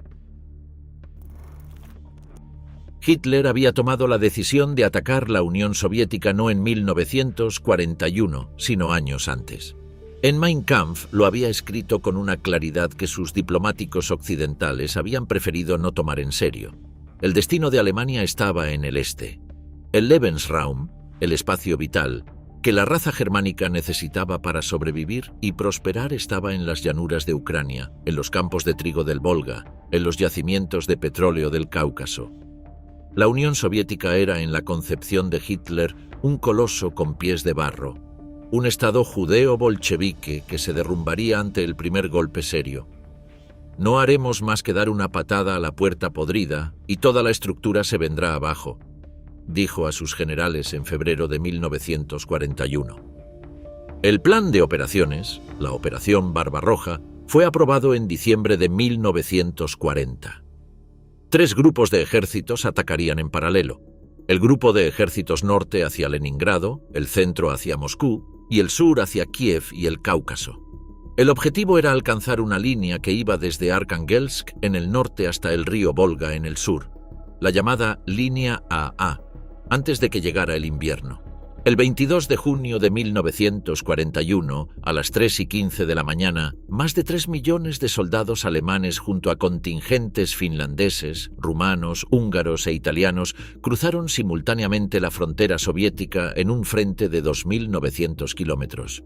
Hitler había tomado la decisión de atacar la Unión Soviética no en 1941, sino años antes. En Mein Kampf lo había escrito con una claridad que sus diplomáticos occidentales habían preferido no tomar en serio. El destino de Alemania estaba en el este. El Lebensraum, el espacio vital, que la raza germánica necesitaba para sobrevivir y prosperar, estaba en las llanuras de Ucrania, en los campos de trigo del Volga, en los yacimientos de petróleo del Cáucaso. La Unión Soviética era, en la concepción de Hitler, un coloso con pies de barro, un estado judeo-bolchevique que se derrumbaría ante el primer golpe serio. No haremos más que dar una patada a la puerta podrida y toda la estructura se vendrá abajo, dijo a sus generales en febrero de 1941. El plan de operaciones, la Operación Barbarroja, fue aprobado en diciembre de 1940. 3 grupos de ejércitos atacarían en paralelo. El grupo de ejércitos norte hacia Leningrado, el centro hacia Moscú y el sur hacia Kiev y el Cáucaso. El objetivo era alcanzar una línea que iba desde Arkhangelsk en el norte hasta el río Volga en el sur, la llamada Línea AA, antes de que llegara el invierno. El 22 de junio de 1941, a las 3:15 de la mañana, más de 3 millones de soldados alemanes junto a contingentes finlandeses, rumanos, húngaros e italianos cruzaron simultáneamente la frontera soviética en un frente de 2.900 kilómetros.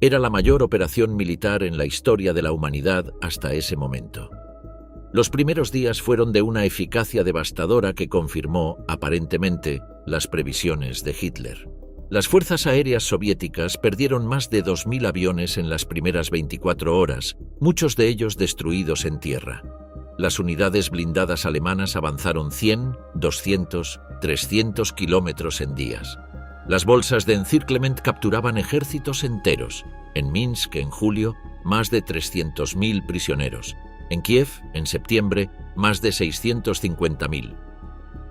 Era la mayor operación militar en la historia de la humanidad hasta ese momento. Los primeros días fueron de una eficacia devastadora que confirmó, aparentemente, las previsiones de Hitler. Las fuerzas aéreas soviéticas perdieron más de 2.000 aviones en las primeras 24 horas, muchos de ellos destruidos en tierra. Las unidades blindadas alemanas avanzaron 100, 200, 300 kilómetros en días. Las bolsas de Encirclement capturaban ejércitos enteros. En Minsk, en julio, más de 300.000 prisioneros. En Kiev, en septiembre, más de 650.000.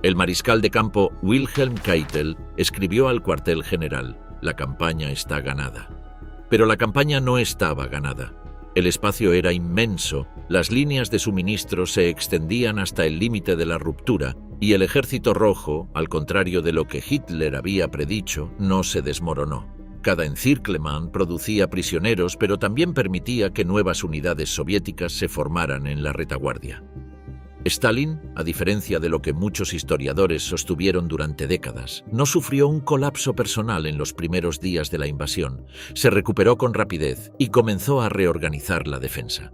El mariscal de campo Wilhelm Keitel escribió al cuartel general: «La campaña está ganada». Pero la campaña no estaba ganada. El espacio era inmenso, las líneas de suministro se extendían hasta el límite de la ruptura y el Ejército Rojo, al contrario de lo que Hitler había predicho, no se desmoronó. Cada Encirclement producía prisioneros, pero también permitía que nuevas unidades soviéticas se formaran en la retaguardia. Stalin, a diferencia de lo que muchos historiadores sostuvieron durante décadas, no sufrió un colapso personal en los primeros días de la invasión. Se recuperó con rapidez y comenzó a reorganizar la defensa.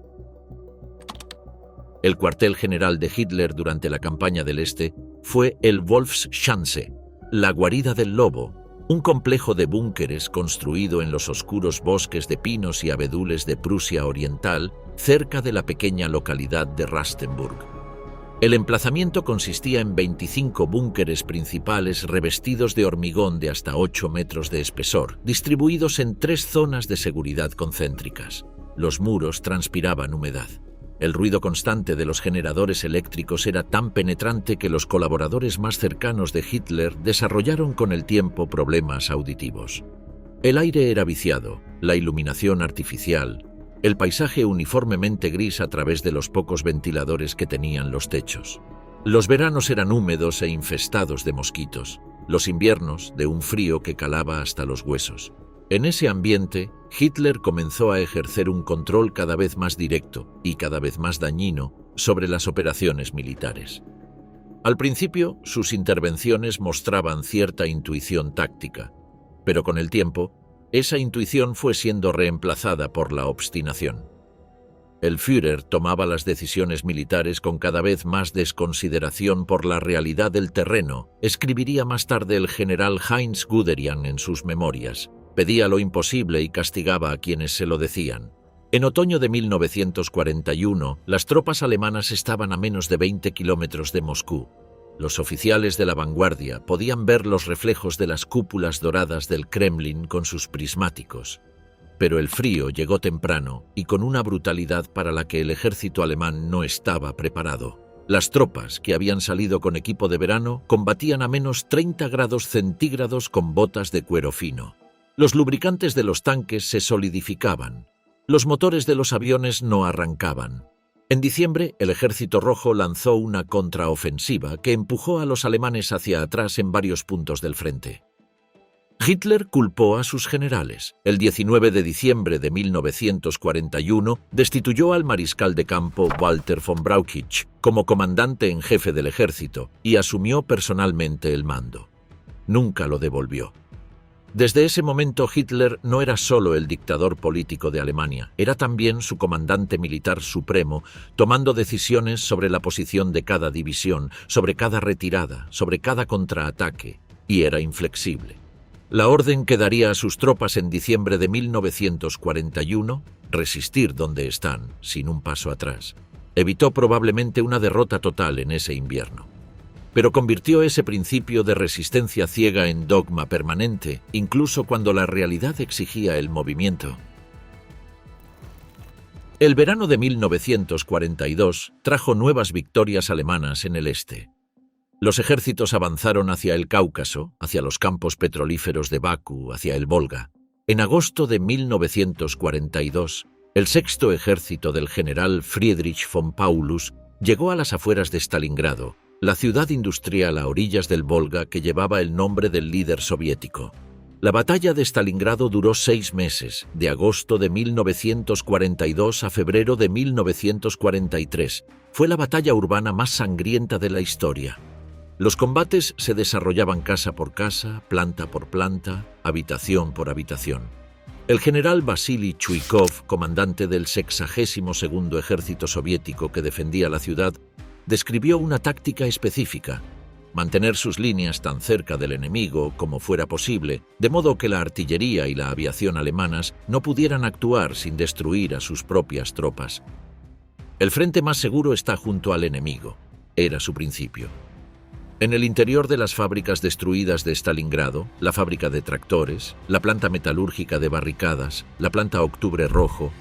El cuartel general de Hitler durante la campaña del Este fue el Wolfschanze, la guarida del lobo, un complejo de búnkeres construido en los oscuros bosques de pinos y abedules de Prusia Oriental, cerca de la pequeña localidad de Rastenburg. El emplazamiento consistía en 25 búnkeres principales revestidos de hormigón de hasta 8 metros de espesor, distribuidos en 3 zonas de seguridad concéntricas. Los muros transpiraban humedad. El ruido constante de los generadores eléctricos era tan penetrante que los colaboradores más cercanos de Hitler desarrollaron con el tiempo problemas auditivos. El aire era viciado, la iluminación artificial, el paisaje uniformemente gris a través de los pocos ventiladores que tenían los techos. Los veranos eran húmedos e infestados de mosquitos, los inviernos de un frío que calaba hasta los huesos. En ese ambiente, Hitler comenzó a ejercer un control cada vez más directo y cada vez más dañino sobre las operaciones militares. Al principio, sus intervenciones mostraban cierta intuición táctica, pero con el tiempo, esa intuición fue siendo reemplazada por la obstinación. El Führer tomaba las decisiones militares con cada vez más desconsideración por la realidad del terreno, escribiría más tarde el general Heinz Guderian en sus memorias. Pedía lo imposible y castigaba a quienes se lo decían. En otoño de 1941, las tropas alemanas estaban a menos de 20 kilómetros de Moscú. Los oficiales de la vanguardia podían ver los reflejos de las cúpulas doradas del Kremlin con sus prismáticos. Pero el frío llegó temprano y con una brutalidad para la que el ejército alemán no estaba preparado. Las tropas, que habían salido con equipo de verano, combatían a menos 30 grados centígrados con botas de cuero fino. Los lubricantes de los tanques se solidificaban. Los motores de los aviones no arrancaban. En diciembre, el Ejército Rojo lanzó una contraofensiva que empujó a los alemanes hacia atrás en varios puntos del frente. Hitler culpó a sus generales. El 19 de diciembre de 1941 destituyó al mariscal de campo Walter von Brauchitsch como comandante en jefe del ejército y asumió personalmente el mando. Nunca lo devolvió. Desde ese momento Hitler no era solo el dictador político de Alemania, era también su comandante militar supremo, tomando decisiones sobre la posición de cada división, sobre cada retirada, sobre cada contraataque, y era inflexible. La orden que daría a sus tropas en diciembre de 1941, resistir donde están, sin un paso atrás, evitó probablemente una derrota total en ese invierno. Pero convirtió ese principio de resistencia ciega en dogma permanente, incluso cuando la realidad exigía el movimiento. El verano de 1942 trajo nuevas victorias alemanas en el este. Los ejércitos avanzaron hacia el Cáucaso, hacia los campos petrolíferos de Bakú, hacia el Volga. En agosto de 1942, el sexto ejército del general Friedrich von Paulus llegó a las afueras de Stalingrado, la ciudad industrial a orillas del Volga que llevaba el nombre del líder soviético. La batalla de Stalingrado duró 6 meses, de agosto de 1942 a febrero de 1943. Fue la batalla urbana más sangrienta de la historia. Los combates se desarrollaban casa por casa, planta por planta, habitación por habitación. El general Vasily Chuikov, comandante del 62º Ejército Soviético que defendía la ciudad, describió una táctica específica: mantener sus líneas tan cerca del enemigo como fuera posible, de modo que la artillería y la aviación alemanas no pudieran actuar sin destruir a sus propias tropas. El frente más seguro está junto al enemigo, era su principio. En el interior de las fábricas destruidas de Stalingrado, la fábrica de tractores, la planta metalúrgica de barricadas, la planta Octubre Rojo,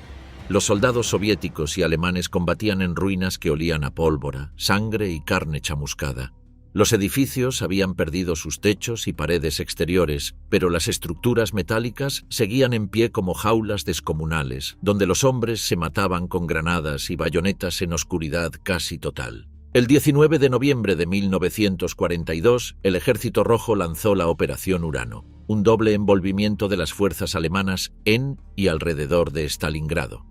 los soldados soviéticos y alemanes combatían en ruinas que olían a pólvora, sangre y carne chamuscada. Los edificios habían perdido sus techos y paredes exteriores, pero las estructuras metálicas seguían en pie como jaulas descomunales, donde los hombres se mataban con granadas y bayonetas en oscuridad casi total. El 19 de noviembre de 1942, el Ejército Rojo lanzó la Operación Urano, un doble envolvimiento de las fuerzas alemanas en y alrededor de Stalingrado.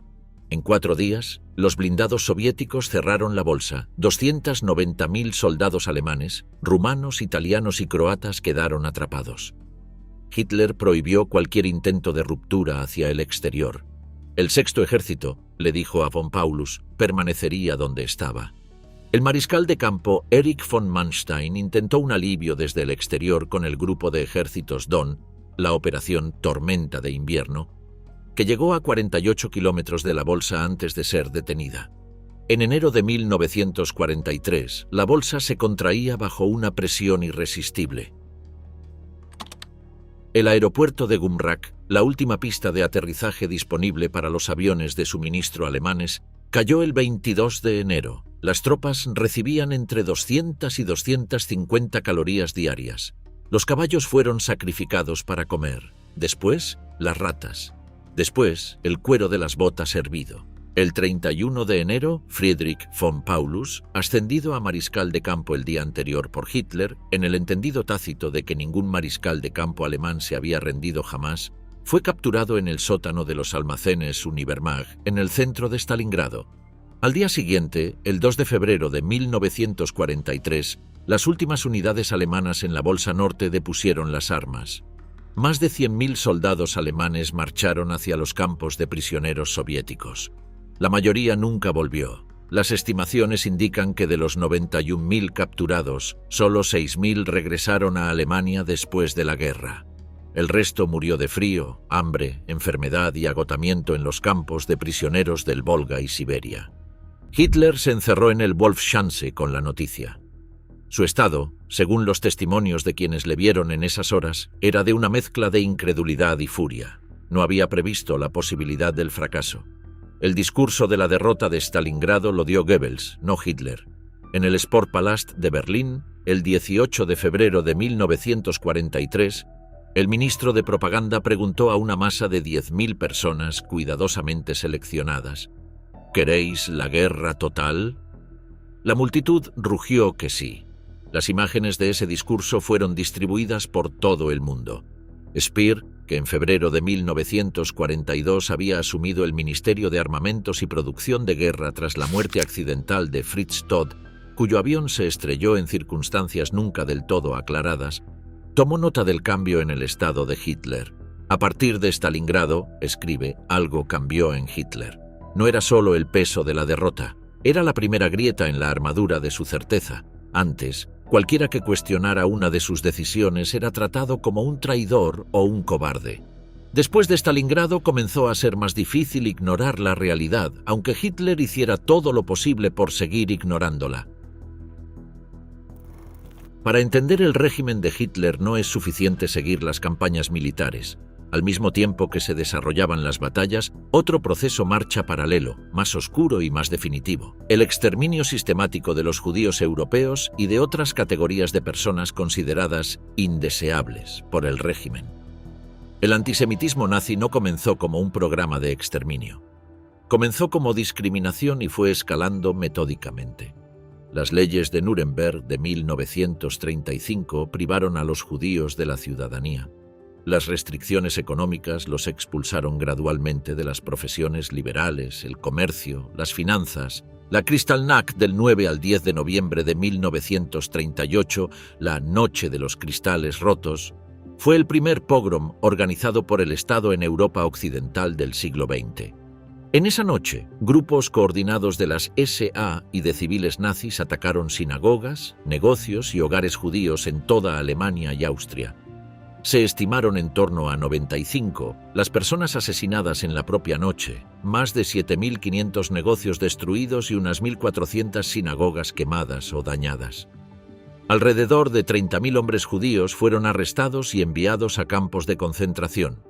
En 4 días, los blindados soviéticos cerraron la bolsa. 290.000 soldados alemanes, rumanos, italianos y croatas quedaron atrapados. Hitler prohibió cualquier intento de ruptura hacia el exterior. El Sexto Ejército, le dijo a von Paulus, permanecería donde estaba. El mariscal de campo Erich von Manstein intentó un alivio desde el exterior con el grupo de ejércitos Don, la operación Tormenta de Invierno, que llegó a 48 kilómetros de la bolsa antes de ser detenida. En enero de 1943, la bolsa se contraía bajo una presión irresistible. El aeropuerto de Gumrak, la última pista de aterrizaje disponible para los aviones de suministro alemanes, cayó el 22 de enero. Las tropas recibían entre 200 y 250 calorías diarias. Los caballos fueron sacrificados para comer. Después, las ratas. Después, el cuero de las botas hervido. El 31 de enero, Friedrich von Paulus, ascendido a mariscal de campo el día anterior por Hitler, en el entendido tácito de que ningún mariscal de campo alemán se había rendido jamás, fue capturado en el sótano de los almacenes Univermag, en el centro de Stalingrado. Al día siguiente, el 2 de febrero de 1943, las últimas unidades alemanas en la Bolsa Norte depusieron las armas. Más de 100.000 soldados alemanes marcharon hacia los campos de prisioneros soviéticos. La mayoría nunca volvió. Las estimaciones indican que de los 91.000 capturados, solo 6.000 regresaron a Alemania después de la guerra. El resto murió de frío, hambre, enfermedad y agotamiento en los campos de prisioneros del Volga y Siberia. Hitler se encerró en el Wolfschanze con la noticia. Su estado, según los testimonios de quienes le vieron en esas horas, era de una mezcla de incredulidad y furia. No había previsto la posibilidad del fracaso. El discurso de la derrota de Stalingrado lo dio Goebbels, no Hitler. En el Sportpalast de Berlín, el 18 de febrero de 1943, el ministro de propaganda preguntó a una masa de 10.000 personas cuidadosamente seleccionadas: ¿queréis la guerra total? La multitud rugió que sí. Las imágenes de ese discurso fueron distribuidas por todo el mundo. Speer, que en febrero de 1942 había asumido el Ministerio de Armamentos y Producción de Guerra tras la muerte accidental de Fritz Todt, cuyo avión se estrelló en circunstancias nunca del todo aclaradas, tomó nota del cambio en el estado de Hitler. A partir de Stalingrado, escribe, algo cambió en Hitler. No era solo el peso de la derrota, era la primera grieta en la armadura de su certeza. Antes, cualquiera que cuestionara una de sus decisiones era tratado como un traidor o un cobarde. Después de Stalingrado comenzó a ser más difícil ignorar la realidad, aunque Hitler hiciera todo lo posible por seguir ignorándola. Para entender el régimen de Hitler no es suficiente seguir las campañas militares. Al mismo tiempo que se desarrollaban las batallas, otro proceso marcha paralelo, más oscuro y más definitivo: el exterminio sistemático de los judíos europeos y de otras categorías de personas consideradas indeseables por el régimen. El antisemitismo nazi no comenzó como un programa de exterminio. Comenzó como discriminación y fue escalando metódicamente. Las leyes de Nuremberg de 1935 privaron a los judíos de la ciudadanía. Las restricciones económicas los expulsaron gradualmente de las profesiones liberales, el comercio, las finanzas. La Kristallnacht del 9 al 10 de noviembre de 1938, la Noche de los Cristales Rotos, Fue el primer pogrom organizado por el Estado en Europa Occidental del siglo XX. En esa noche, grupos coordinados de las SA y de civiles nazis atacaron sinagogas, negocios y hogares judíos en toda Alemania y Austria. Se estimaron en torno a 95 las personas asesinadas en la propia noche, más de 7.500 negocios destruidos y unas 1.400 sinagogas quemadas o dañadas. Alrededor de 30.000 hombres judíos fueron arrestados y enviados a campos de concentración.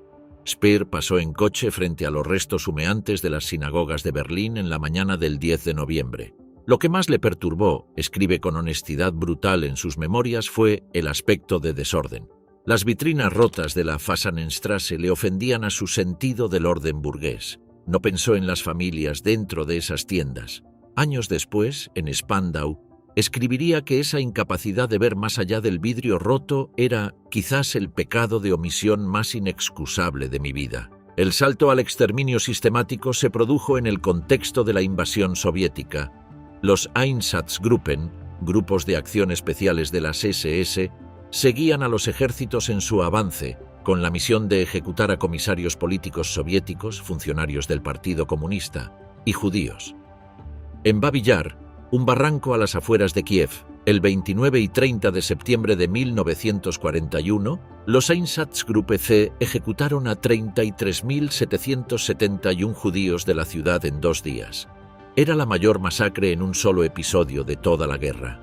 Speer pasó en coche frente a los restos humeantes de las sinagogas de Berlín en la mañana del 10 de noviembre. Lo que más le perturbó, escribe con honestidad brutal en sus memorias, fue el aspecto de desorden. Las vitrinas rotas de la Fasanenstraße le ofendían a su sentido del orden burgués. No pensó en las familias dentro de esas tiendas. Años después, en Spandau, escribiría que esa incapacidad de ver más allá del vidrio roto era quizás el pecado de omisión más inexcusable de mi vida. El salto al exterminio sistemático se produjo en el contexto de la invasión soviética. Los Einsatzgruppen, grupos de acción especiales de las SS, seguían a los ejércitos en su avance, con la misión de ejecutar a comisarios políticos soviéticos, funcionarios del Partido Comunista, y judíos. En Babi Yar, un barranco a las afueras de Kiev, el 29 y 30 de septiembre de 1941, los Einsatzgruppe C ejecutaron a 33.771 judíos de la ciudad en 2 días. Era la mayor masacre en un solo episodio de toda la guerra.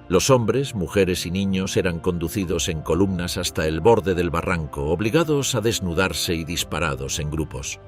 Los hombres, mujeres y niños eran conducidos en columnas hasta el borde del barranco, obligados a desnudarse y disparados en grupos.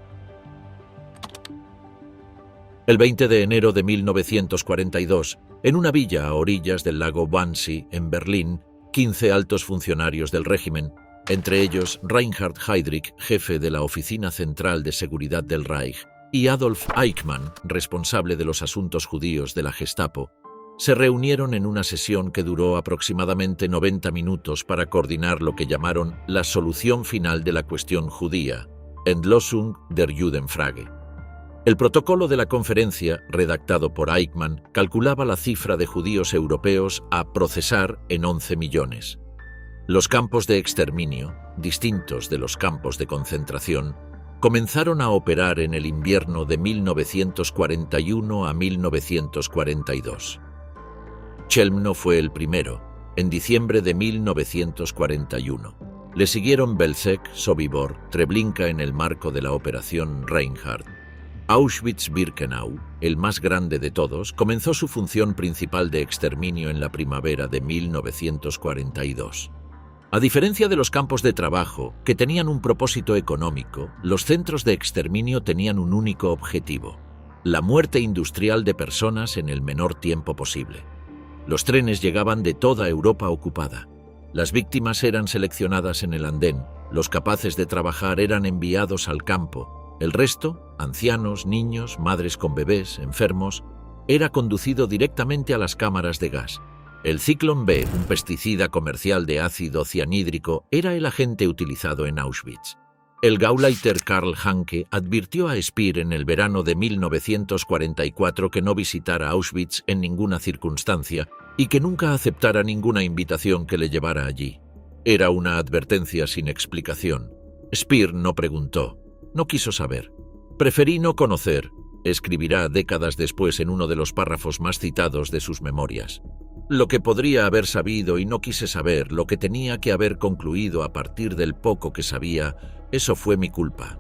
El 20 de enero de 1942, en una villa a orillas del lago Wannsee, en Berlín, 15 altos funcionarios del régimen, entre ellos Reinhard Heydrich, jefe de la Oficina Central de Seguridad del Reich, y Adolf Eichmann, responsable de los asuntos judíos de la Gestapo, se reunieron en una sesión que duró aproximadamente 90 minutos para coordinar lo que llamaron la solución final de la cuestión judía, Endlösung der Judenfrage. El protocolo de la conferencia, redactado por Eichmann, calculaba la cifra de judíos europeos a procesar en 11 millones. Los campos de exterminio, distintos de los campos de concentración, comenzaron a operar en el invierno de 1941 a 1942. Chelmno fue el primero, en diciembre de 1941. Le siguieron Belzec, Sobibor, Treblinka en el marco de la Operación Reinhardt. Auschwitz-Birkenau, el más grande de todos, comenzó su función principal de exterminio en la primavera de 1942. A diferencia de los campos de trabajo, que tenían un propósito económico, los centros de exterminio tenían un único objetivo: la muerte industrial de personas en el menor tiempo posible. Los trenes llegaban de toda Europa ocupada. Las víctimas eran seleccionadas en el andén, los capaces de trabajar eran enviados al campo. El resto, ancianos, niños, madres con bebés, enfermos, era conducido directamente a las cámaras de gas. El Zyklon B, un pesticida comercial de ácido cianhídrico, era el agente utilizado en Auschwitz. El Gauleiter Karl Hanke advirtió a Speer en el verano de 1944 que no visitara Auschwitz en ninguna circunstancia y que nunca aceptara ninguna invitación que le llevara allí. Era una advertencia sin explicación. Speer no preguntó. No quiso saber. Preferí no conocer, escribirá décadas después en uno de los párrafos más citados de sus memorias. Lo que podría haber sabido y no quise saber, lo que tenía que haber concluido a partir del poco que sabía, eso fue mi culpa.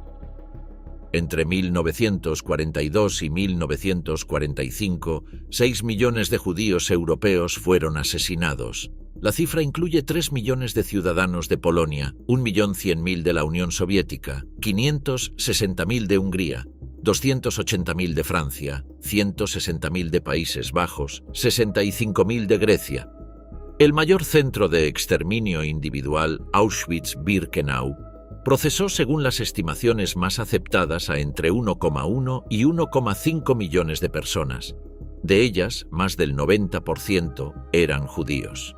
Entre 1942 y 1945, 6 millones de judíos europeos fueron asesinados. La cifra incluye 3 millones de ciudadanos de Polonia, 1.100.000 de la Unión Soviética, 560.000 de Hungría, 280.000 de Francia, 160.000 de Países Bajos, 65.000 de Grecia. El mayor centro de exterminio individual, Auschwitz-Birkenau, procesó según las estimaciones más aceptadas a entre 1,1 y 1,5 millones de personas. De ellas, más del 90% eran judíos.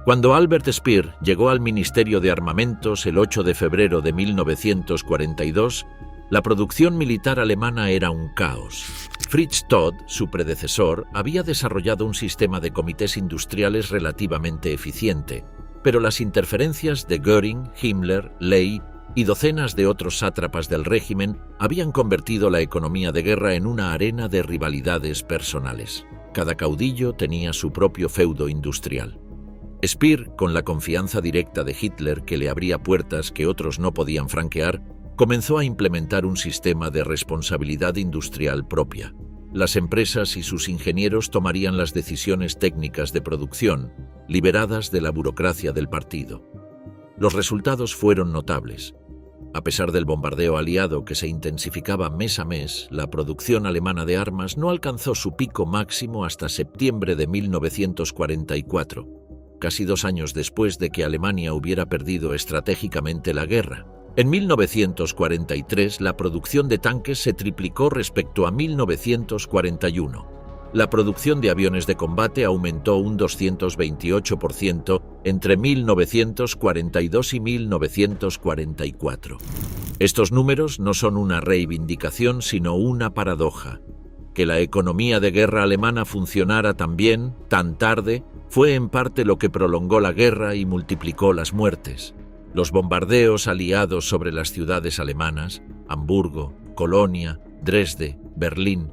Cuando Albert Speer llegó al Ministerio de Armamentos el 8 de febrero de 1942, La producción militar alemana era un caos. Fritz Todt, su predecesor, había desarrollado un sistema de comités industriales relativamente eficiente, pero las interferencias de Göring, Himmler, Ley y docenas de otros sátrapas del régimen habían convertido la economía de guerra en una arena de rivalidades personales. Cada caudillo tenía su propio feudo industrial. Speer, con la confianza directa de Hitler que le abría puertas que otros no podían franquear, comenzó a implementar un sistema de responsabilidad industrial propia. Las empresas y sus ingenieros tomarían las decisiones técnicas de producción, liberadas de la burocracia del partido. Los resultados fueron notables. A pesar del bombardeo aliado que se intensificaba mes a mes, la producción alemana de armas no alcanzó su pico máximo hasta septiembre de 1944, casi 2 años después de que Alemania hubiera perdido estratégicamente la guerra. En 1943, la producción de tanques se triplicó respecto a 1941. La producción de aviones de combate aumentó un 228% entre 1942 y 1944. Estos números no son una reivindicación, sino una paradoja. Que la economía de guerra alemana funcionara tan bien, tan tarde, fue en parte lo que prolongó la guerra y multiplicó las muertes. Los bombardeos aliados sobre las ciudades alemanas, Hamburgo, Colonia, Dresde, Berlín,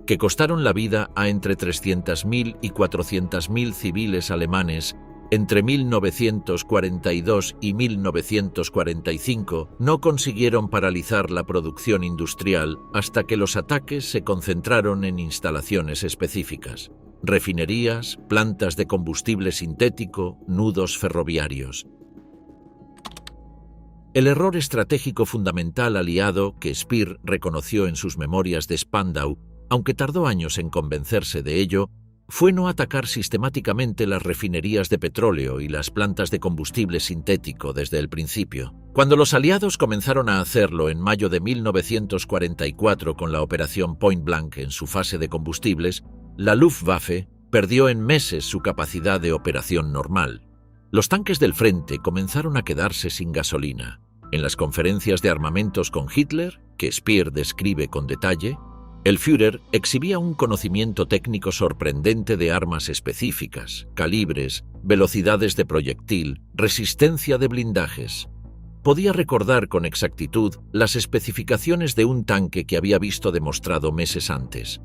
que costaron la vida a entre 300.000 y 400.000 civiles alemanes entre 1942 y 1945, no consiguieron paralizar la producción industrial hasta que los ataques se concentraron en instalaciones específicas: refinerías, plantas de combustible sintético, nudos ferroviarios. El error estratégico fundamental aliado que Speer reconoció en sus memorias de Spandau, aunque tardó años en convencerse de ello, fue no atacar sistemáticamente las refinerías de petróleo y las plantas de combustible sintético desde el principio. Cuando los aliados comenzaron a hacerlo en mayo de 1944 con la operación Point Blank en su fase de combustibles, la Luftwaffe perdió en meses su capacidad de operación normal. Los tanques del frente comenzaron a quedarse sin gasolina. En las conferencias de armamentos con Hitler, que Speer describe con detalle, el Führer exhibía un conocimiento técnico sorprendente de armas específicas, calibres, velocidades de proyectil, resistencia de blindajes. Podía recordar con exactitud las especificaciones de un tanque que había visto demostrado meses antes.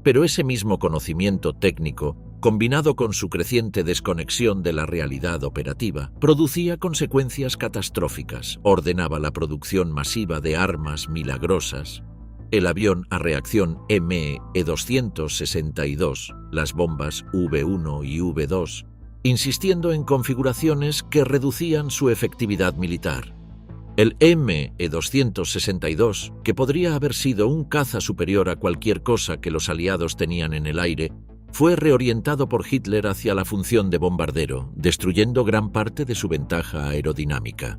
Pero ese mismo conocimiento técnico, combinado con su creciente desconexión de la realidad operativa, producía consecuencias catastróficas, ordenaba la producción masiva de armas milagrosas, el avión a reacción ME-262, las bombas V1 y V2, insistiendo en configuraciones que reducían su efectividad militar. El ME-262, que podría haber sido un caza superior a cualquier cosa que los aliados tenían en el aire, fue reorientado por Hitler hacia la función de bombardero, destruyendo gran parte de su ventaja aerodinámica.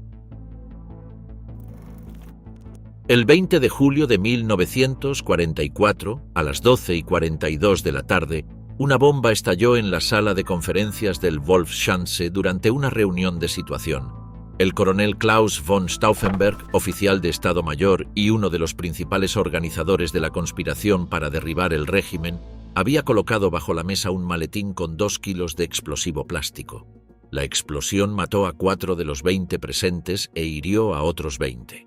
El 20 de julio de 1944, a las 12:42 de la tarde, una bomba estalló en la sala de conferencias del Wolfschanze durante una reunión de situación. El coronel Klaus von Stauffenberg, oficial de Estado Mayor y uno de los principales organizadores de la conspiración para derribar el régimen, había colocado bajo la mesa un maletín con 2 kilos de explosivo plástico. La explosión mató a 4 de los 20 presentes e hirió a otros 20.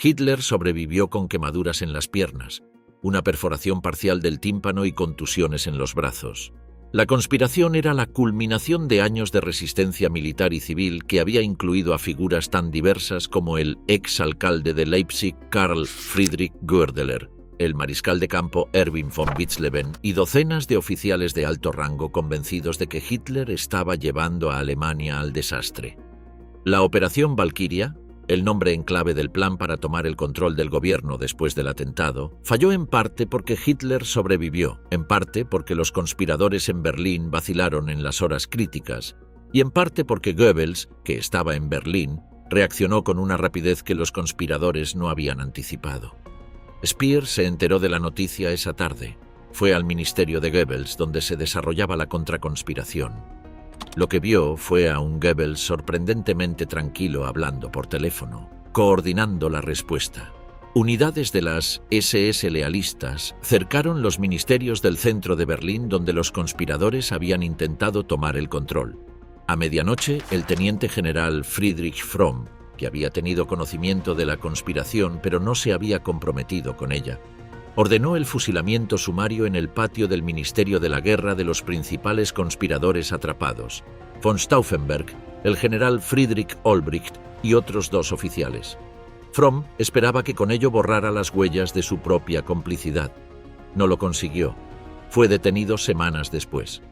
Hitler sobrevivió con quemaduras en las piernas, una perforación parcial del tímpano y contusiones en los brazos. La conspiración era la culminación de años de resistencia militar y civil que había incluido a figuras tan diversas como el ex-alcalde de Leipzig, Karl Friedrich Goerdeler, el mariscal de campo Erwin von Witzleben y docenas de oficiales de alto rango convencidos de que Hitler estaba llevando a Alemania al desastre. La Operación Valkyria, el nombre en clave del plan para tomar el control del gobierno después del atentado, falló en parte porque Hitler sobrevivió, en parte porque los conspiradores en Berlín vacilaron en las horas críticas, y en parte porque Goebbels, que estaba en Berlín, reaccionó con una rapidez que los conspiradores no habían anticipado. Speer se enteró de la noticia esa tarde. Fue al ministerio de Goebbels, donde se desarrollaba la contraconspiración. Lo que vio fue a un Goebbels sorprendentemente tranquilo hablando por teléfono, coordinando la respuesta. Unidades de las SS lealistas cercaron los ministerios del centro de Berlín donde los conspiradores habían intentado tomar el control. A medianoche, el teniente general Friedrich Fromm, que había tenido conocimiento de la conspiración pero no se había comprometido con ella, ordenó el fusilamiento sumario en el patio del Ministerio de la Guerra de los principales conspiradores atrapados, von Stauffenberg, el general Friedrich Olbricht y otros 2 oficiales. Fromm esperaba que con ello borrara las huellas de su propia complicidad. No lo consiguió. Fue detenido semanas después.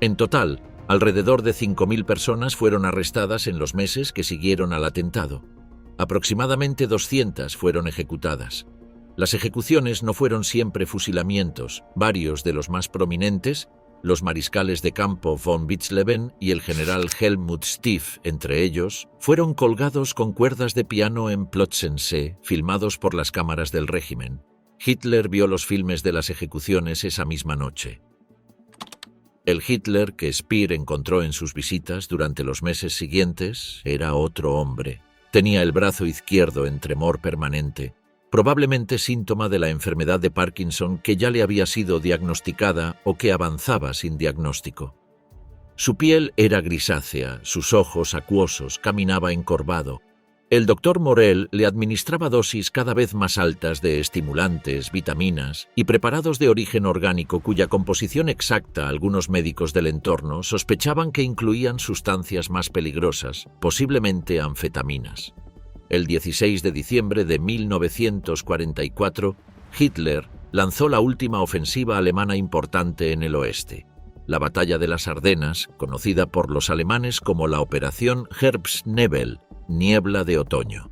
En total, alrededor de 5.000 personas fueron arrestadas en los meses que siguieron al atentado. Aproximadamente 200 fueron ejecutadas. Las ejecuciones no fueron siempre fusilamientos. Varios de los más prominentes, los mariscales de campo von Witzleben y el general Helmut Stief, entre ellos, fueron colgados con cuerdas de piano en Plötzensee, filmados por las cámaras del régimen. Hitler vio los filmes de las ejecuciones esa misma noche. El Hitler que Speer encontró en sus visitas durante los meses siguientes era otro hombre. Tenía el brazo izquierdo en tremor permanente, probablemente síntoma de la enfermedad de Parkinson que ya le había sido diagnosticada o que avanzaba sin diagnóstico. Su piel era grisácea, sus ojos acuosos, caminaba encorvado. El doctor Morel le administraba dosis cada vez más altas de estimulantes, vitaminas y preparados de origen orgánico cuya composición exacta algunos médicos del entorno sospechaban que incluían sustancias más peligrosas, posiblemente anfetaminas. El 16 de diciembre de 1944, Hitler lanzó la última ofensiva alemana importante en el oeste, la Batalla de las Ardenas, conocida por los alemanes como la Operación Herbstnebel, niebla de otoño.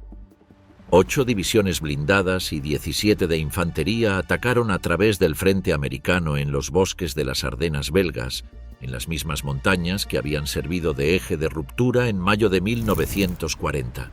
8 divisiones blindadas y 17 de infantería atacaron a través del frente americano en los bosques de las Ardenas belgas, en las mismas montañas que habían servido de eje de ruptura en mayo de 1940.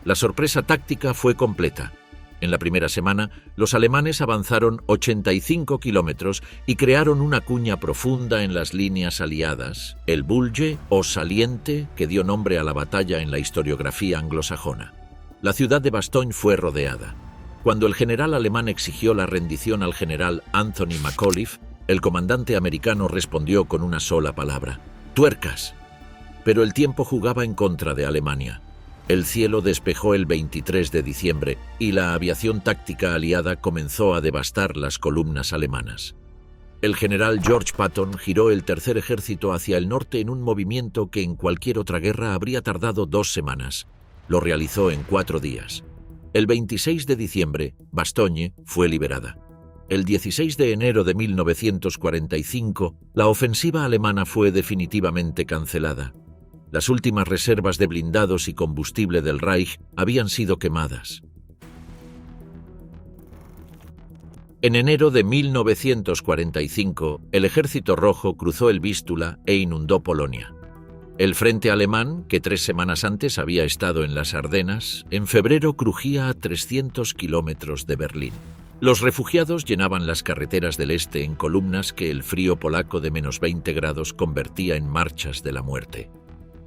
La sorpresa táctica fue completa. En la primera semana, los alemanes avanzaron 85 kilómetros y crearon una cuña profunda en las líneas aliadas, el Bulge o Saliente, que dio nombre a la batalla en la historiografía anglosajona. La ciudad de Bastogne fue rodeada. Cuando el general alemán exigió la rendición al general Anthony McAuliffe, el comandante americano respondió con una sola palabra: ¡tuercas! Pero el tiempo jugaba en contra de Alemania. El cielo despejó el 23 de diciembre y la aviación táctica aliada comenzó a devastar las columnas alemanas. El general George Patton giró el tercer ejército hacia el norte en un movimiento que en cualquier otra guerra habría tardado 2 semanas. Lo realizó en 4 días. El 26 de diciembre, Bastogne fue liberada. El 16 de enero de 1945, la ofensiva alemana fue definitivamente cancelada. Las últimas reservas de blindados y combustible del Reich habían sido quemadas. En enero de 1945, el Ejército Rojo cruzó el Vístula e inundó Polonia. El frente alemán, que 3 semanas antes había estado en las Ardenas, en febrero crujía a 300 kilómetros de Berlín. Los refugiados llenaban las carreteras del este en columnas que el frío polaco de menos 20 grados convertía en marchas de la muerte.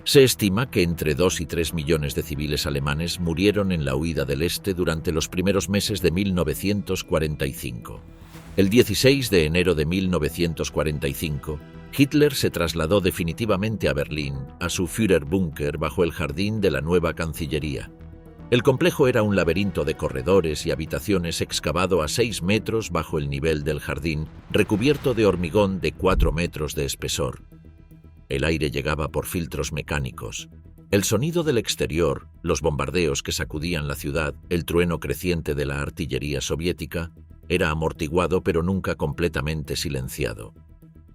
Se estima que entre 2 y 3 millones de civiles alemanes murieron en la huida del este durante los primeros meses de 1945. El 16 de enero de 1945, Hitler se trasladó definitivamente a Berlín, a su Führerbunker bajo el jardín de la nueva Cancillería. El complejo era un laberinto de corredores y habitaciones excavado a 6 metros bajo el nivel del jardín, recubierto de hormigón de 4 metros de espesor. El aire llegaba por filtros mecánicos. El sonido del exterior, los bombardeos que sacudían la ciudad, el trueno creciente de la artillería soviética, era amortiguado pero nunca completamente silenciado.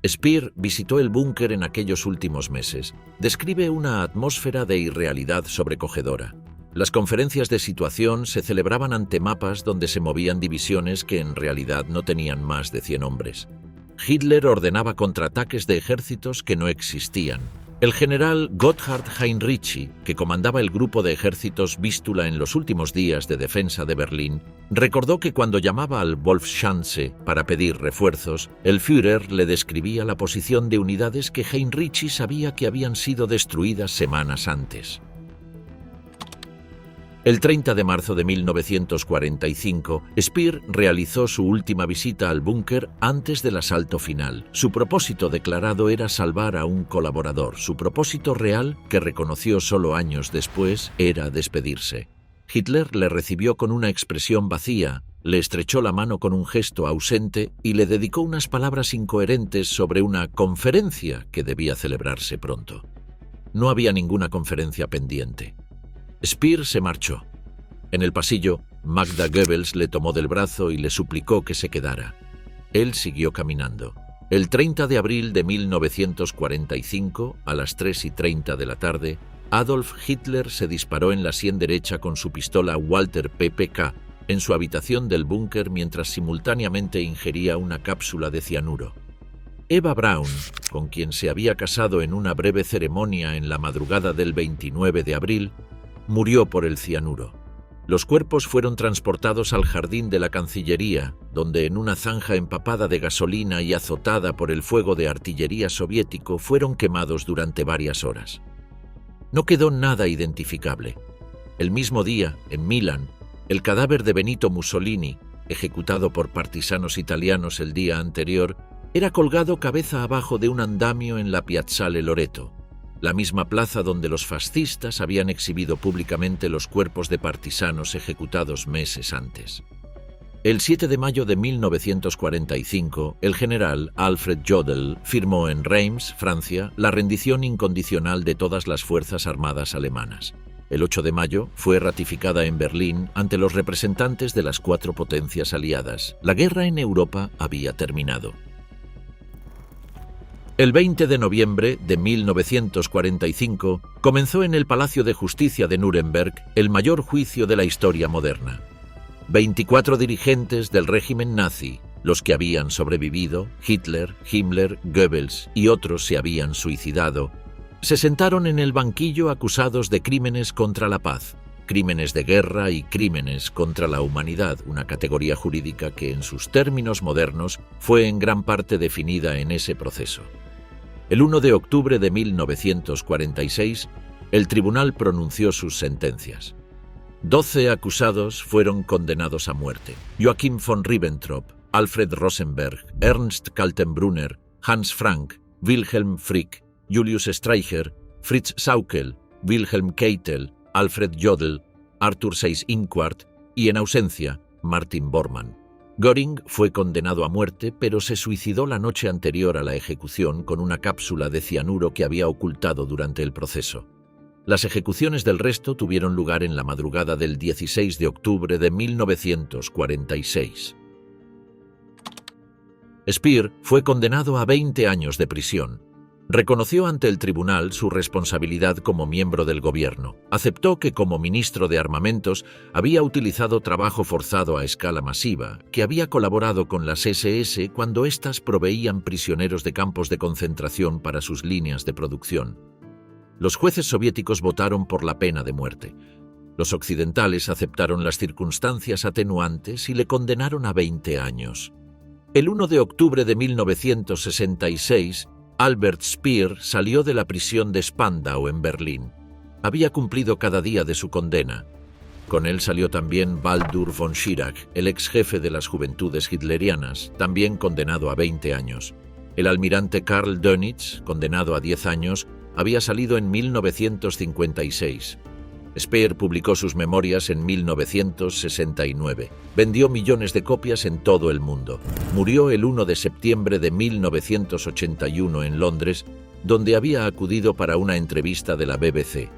Speer visitó el búnker en aquellos últimos meses. Describe una atmósfera de irrealidad sobrecogedora. Las conferencias de situación se celebraban ante mapas donde se movían divisiones que en realidad no tenían más de 100 hombres. Hitler ordenaba contraataques de ejércitos que no existían. El general Gotthard Heinrici, que comandaba el grupo de ejércitos Vístula en los últimos días de defensa de Berlín, recordó que cuando llamaba al Wolfschanze para pedir refuerzos, el Führer le describía la posición de unidades que Heinrici sabía que habían sido destruidas semanas antes. El 30 de marzo de 1945, Speer realizó su última visita al búnker antes del asalto final. Su propósito declarado era salvar a un colaborador. Su propósito real, que reconoció solo años después, era despedirse. Hitler le recibió con una expresión vacía, le estrechó la mano con un gesto ausente y le dedicó unas palabras incoherentes sobre una conferencia que debía celebrarse pronto. No había ninguna conferencia pendiente. Speer se marchó. En el pasillo, Magda Goebbels le tomó del brazo y le suplicó que se quedara. Él siguió caminando. El 30 de abril de 1945, a las 3:30 de la tarde, Adolf Hitler se disparó en la sien derecha con su pistola Walter PPK en su habitación del búnker mientras simultáneamente ingería una cápsula de cianuro. Eva Braun, con quien se había casado en una breve ceremonia en la madrugada del 29 de abril, murió por el cianuro. Los cuerpos fueron transportados al jardín de la Cancillería, donde en una zanja empapada de gasolina y azotada por el fuego de artillería soviético fueron quemados durante varias horas. No quedó nada identificable. El mismo día, en Milán, el cadáver de Benito Mussolini, ejecutado por partisanos italianos el día anterior, era colgado cabeza abajo de un andamio en la Piazzale Loreto, la misma plaza donde los fascistas habían exhibido públicamente los cuerpos de partisanos ejecutados meses antes. El 7 de mayo de 1945, el general Alfred Jodl firmó en Reims, Francia, la rendición incondicional de todas las fuerzas armadas alemanas. El 8 de mayo fue ratificada en Berlín ante los representantes de las 4 potencias aliadas. La guerra en Europa había terminado. El 20 de noviembre de 1945 comenzó en el Palacio de Justicia de Nuremberg el mayor juicio de la historia moderna. 24 dirigentes del régimen nazi, los que habían sobrevivido, Hitler, Himmler, Goebbels y otros se habían suicidado, se sentaron en el banquillo acusados de crímenes contra la paz, crímenes de guerra y crímenes contra la humanidad, una categoría jurídica que en sus términos modernos fue en gran parte definida en ese proceso. El 1 de octubre de 1946, el tribunal pronunció sus sentencias. 12 acusados fueron condenados a muerte: Joachim von Ribbentrop, Alfred Rosenberg, Ernst Kaltenbrunner, Hans Frank, Wilhelm Frick, Julius Streicher, Fritz Sauckel, Wilhelm Keitel, Alfred Jodl, Arthur Seyss-Inquart y, en ausencia, Martin Bormann. Göring fue condenado a muerte, pero se suicidó la noche anterior a la ejecución con una cápsula de cianuro que había ocultado durante el proceso. Las ejecuciones del resto tuvieron lugar en la madrugada del 16 de octubre de 1946. Speer fue condenado a 20 años de prisión. Reconoció ante el tribunal su responsabilidad como miembro del gobierno. Aceptó que como ministro de Armamentos había utilizado trabajo forzado a escala masiva, que había colaborado con las SS cuando éstas proveían prisioneros de campos de concentración para sus líneas de producción. Los jueces soviéticos votaron por la pena de muerte. Los occidentales aceptaron las circunstancias atenuantes y le condenaron a 20 años. El 1 de octubre de 1966, Albert Speer salió de la prisión de Spandau en Berlín. Había cumplido cada día de su condena. Con él salió también Baldur von Schirach, el ex jefe de las Juventudes Hitlerianas, también condenado a 20 años. El almirante Karl Dönitz, condenado a 10 años, había salido en 1956. Speer publicó sus memorias en 1969. Vendió millones de copias en todo el mundo. Murió el 1 de septiembre de 1981 en Londres, donde había acudido para una entrevista de la BBC.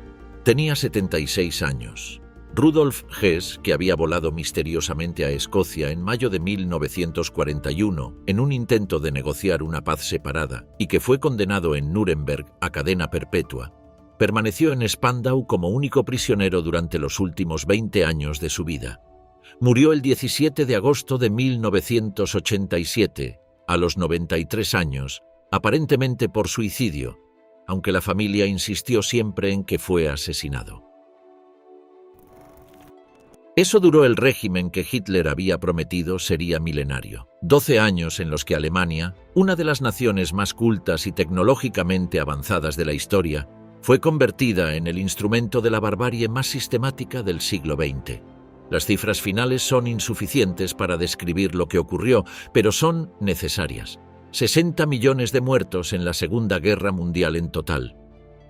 Tenía 76 años. Rudolf Hess, que había volado misteriosamente a Escocia en mayo de 1941 en un intento de negociar una paz separada y que fue condenado en Nuremberg a cadena perpetua, permaneció en Spandau como único prisionero durante los últimos 20 años de su vida. Murió el 17 de agosto de 1987, a los 93 años, aparentemente por suicidio, aunque la familia insistió siempre en que fue asesinado. Eso duró el régimen que Hitler había prometido sería milenario. 12 años en los que Alemania, una de las naciones más cultas y tecnológicamente avanzadas de la historia, fue convertida en el instrumento de la barbarie más sistemática del siglo XX. Las cifras finales son insuficientes para describir lo que ocurrió, pero son necesarias. 60 millones de muertos en la Segunda Guerra Mundial en total.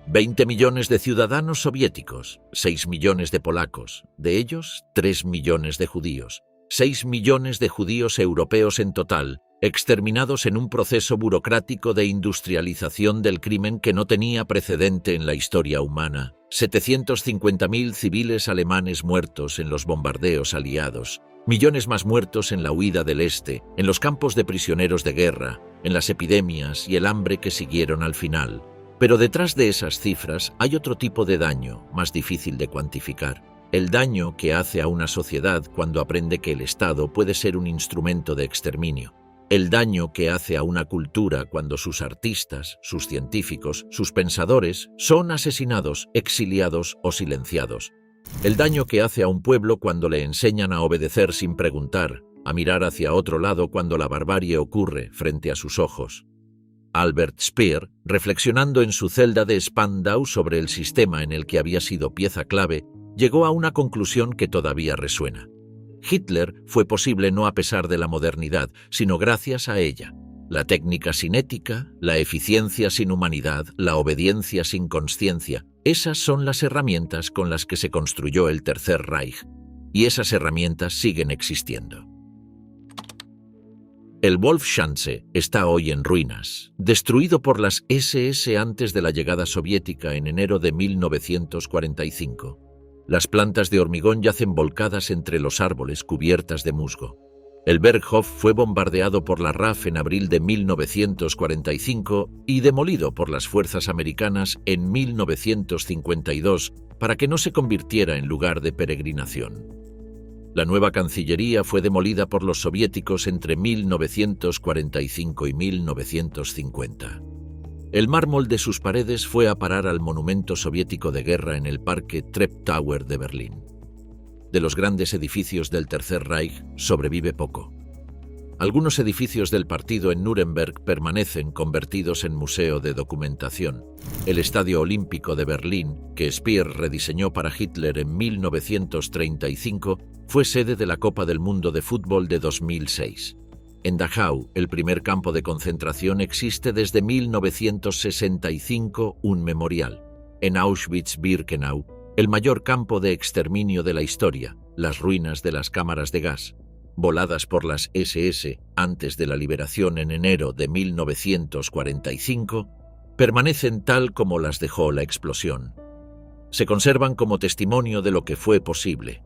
20 millones de ciudadanos soviéticos, 6 millones de polacos, de ellos 3 millones de judíos, 6 millones de judíos europeos en total, exterminados en un proceso burocrático de industrialización del crimen que no tenía precedente en la historia humana. 750.000 civiles alemanes muertos en los bombardeos aliados, millones más muertos en la huida del este, en los campos de prisioneros de guerra, en las epidemias y el hambre que siguieron al final. Pero detrás de esas cifras hay otro tipo de daño, más difícil de cuantificar. El daño que hace a una sociedad cuando aprende que el Estado puede ser un instrumento de exterminio. El daño que hace a una cultura cuando sus artistas, sus científicos, sus pensadores son asesinados, exiliados o silenciados. El daño que hace a un pueblo cuando le enseñan a obedecer sin preguntar, a mirar hacia otro lado cuando la barbarie ocurre frente a sus ojos. Albert Speer, reflexionando en su celda de Spandau sobre el sistema en el que había sido pieza clave, llegó a una conclusión que todavía resuena. Hitler fue posible no a pesar de la modernidad, sino gracias a ella. La técnica sin ética, la eficiencia sin humanidad, la obediencia sin consciencia, esas son las herramientas con las que se construyó el Tercer Reich. Y esas herramientas siguen existiendo. El Wolfschanze está hoy en ruinas, destruido por las SS antes de la llegada soviética en enero de 1945. Las plantas de hormigón yacen volcadas entre los árboles cubiertas de musgo. El Berghof fue bombardeado por la RAF en abril de 1945 y demolido por las fuerzas americanas en 1952 para que no se convirtiera en lugar de peregrinación. La nueva Cancillería fue demolida por los soviéticos entre 1945 y 1950. El mármol de sus paredes fue a parar al monumento soviético de guerra en el parque Treptower de Berlín. De los grandes edificios del Tercer Reich sobrevive poco. Algunos edificios del partido en Nuremberg permanecen convertidos en museo de documentación. El Estadio Olímpico de Berlín, que Speer rediseñó para Hitler en 1935, fue sede de la Copa del Mundo de Fútbol de 2006. En Dachau, el primer campo de concentración, existe desde 1965 un memorial. En Auschwitz-Birkenau, el mayor campo de exterminio de la historia, las ruinas de las cámaras de gas, voladas por las SS antes de la liberación en enero de 1945, permanecen tal como las dejó la explosión. Se conservan como testimonio de lo que fue posible,